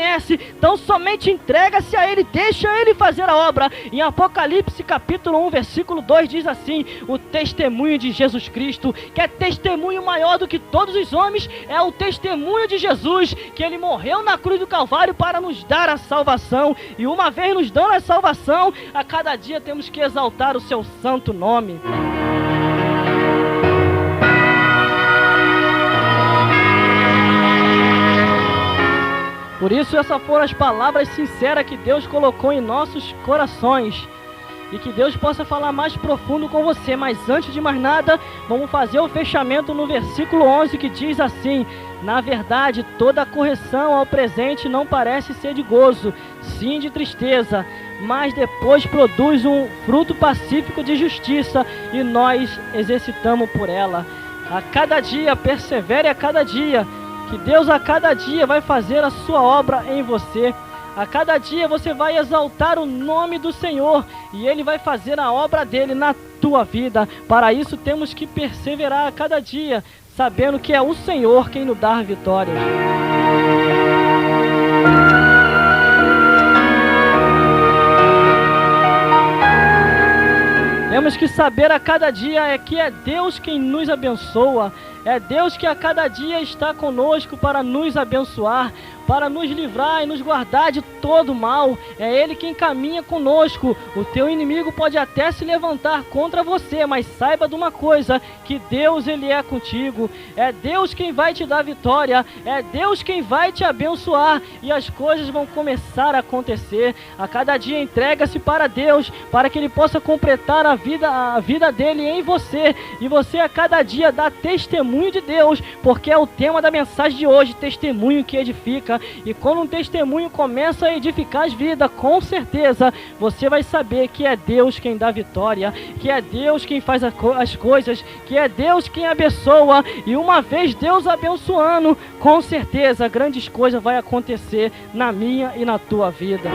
Então somente entrega-se a Ele, deixa Ele fazer a obra. Em Apocalipse capítulo 1 versículo 2 diz assim: o testemunho de Jesus Cristo, que é testemunho maior do que todos os homens, é o testemunho de Jesus, que Ele morreu na cruz do Calvário para nos dar a salvação, e uma vez nos dando a salvação, a cada dia temos que exaltar o seu santo nome. Por isso essas foram as palavras sinceras que Deus colocou em nossos corações, e que Deus possa falar mais profundo com você. Mas antes de mais nada, vamos fazer o fechamento no versículo 11, que diz assim: na verdade, toda correção ao presente não parece ser de gozo, sim de tristeza, mas depois produz um fruto pacífico de justiça, e nós exercitamos por ela. A cada dia, persevere a cada dia, que Deus a cada dia vai fazer a sua obra em você. A cada dia você vai exaltar o nome do Senhor, e Ele vai fazer a obra dele na tua vida. Para isso temos que perseverar a cada dia, sabendo que é o Senhor quem nos dá vitórias. Temos que saber a cada dia que é Deus quem nos abençoa. É Deus que a cada dia está conosco para nos abençoar, para nos livrar e nos guardar de todo mal. É Ele quem caminha conosco. O teu inimigo pode até se levantar contra você, mas saiba de uma coisa, que Deus, Ele é contigo. É Deus quem vai te dar vitória, é Deus quem vai te abençoar, e as coisas vão começar a acontecer. A cada dia entrega-se para Deus, para que Ele possa completar a vida dele em você, e você a cada dia dá testemunho de Deus, porque é o tema da mensagem de hoje: testemunho que edifica. E quando um testemunho começa a edificar as vidas, com certeza você vai saber que é Deus quem dá vitória, que é Deus quem faz as coisas, que é Deus quem abençoa. E uma vez Deus abençoando, com certeza grandes coisas vai acontecer na minha e na tua vida.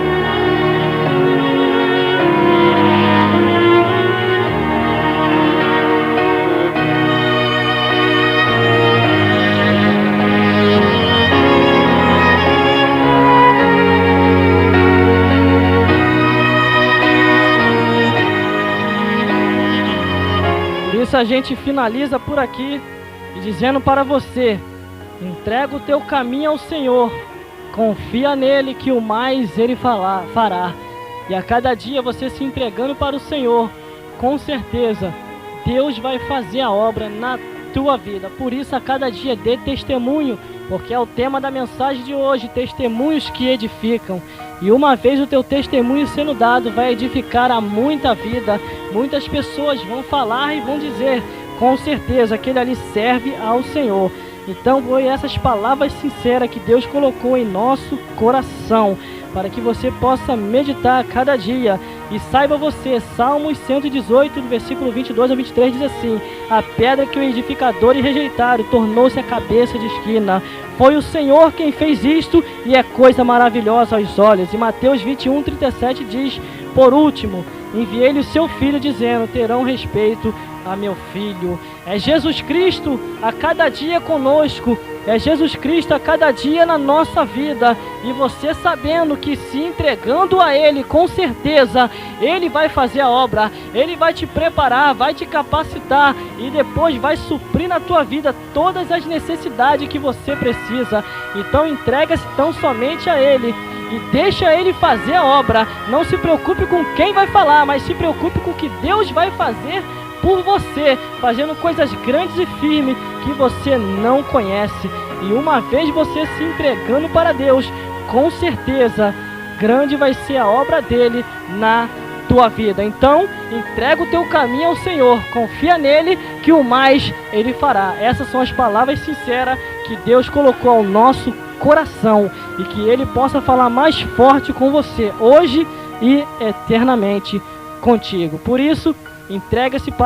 A gente finaliza por aqui e dizendo para você: entrega o teu caminho ao Senhor, confia nele que o mais Ele fará. E a cada dia você se entregando para o Senhor, com certeza Deus vai fazer a obra na tua vida. Por isso a cada dia dê testemunho, porque é o tema da mensagem de hoje: testemunhos que edificam. E uma vez o teu testemunho sendo dado, vai edificar a muita vida. Muitas pessoas vão falar e vão dizer: com certeza aquele ali serve ao Senhor. Então foi essas palavras sinceras que Deus colocou em nosso coração, para que você possa meditar a cada dia, E saiba você, Salmos 118, do versículo 22 ao 23, diz assim: a pedra que o edificador rejeitaram tornou-se a cabeça de esquina. Foi o Senhor quem fez isto, e é coisa maravilhosa aos olhos. E Mateus 21, 37 diz: por último, enviei-lhe o seu filho, dizendo: terão respeito a meu filho. É Jesus Cristo a cada dia conosco, é Jesus Cristo a cada dia na nossa vida. E você sabendo que se entregando a Ele, com certeza Ele vai fazer a obra, Ele vai te preparar, vai te capacitar e depois vai suprir na tua vida todas as necessidades que você precisa. Então entrega-se tão somente a Ele e deixa Ele fazer a obra. Não se preocupe com quem vai falar, mas se preocupe com o que Deus vai fazer por você, fazendo coisas grandes e firmes que você não conhece. E uma vez você se entregando para Deus, com certeza grande vai ser a obra dele na tua vida. Então entrega o teu caminho ao Senhor, confia nele que o mais ele fará. Essas são as palavras sinceras que Deus colocou ao nosso coração, e que ele possa falar mais forte com você hoje e eternamente contigo. Por isso, entrega-se para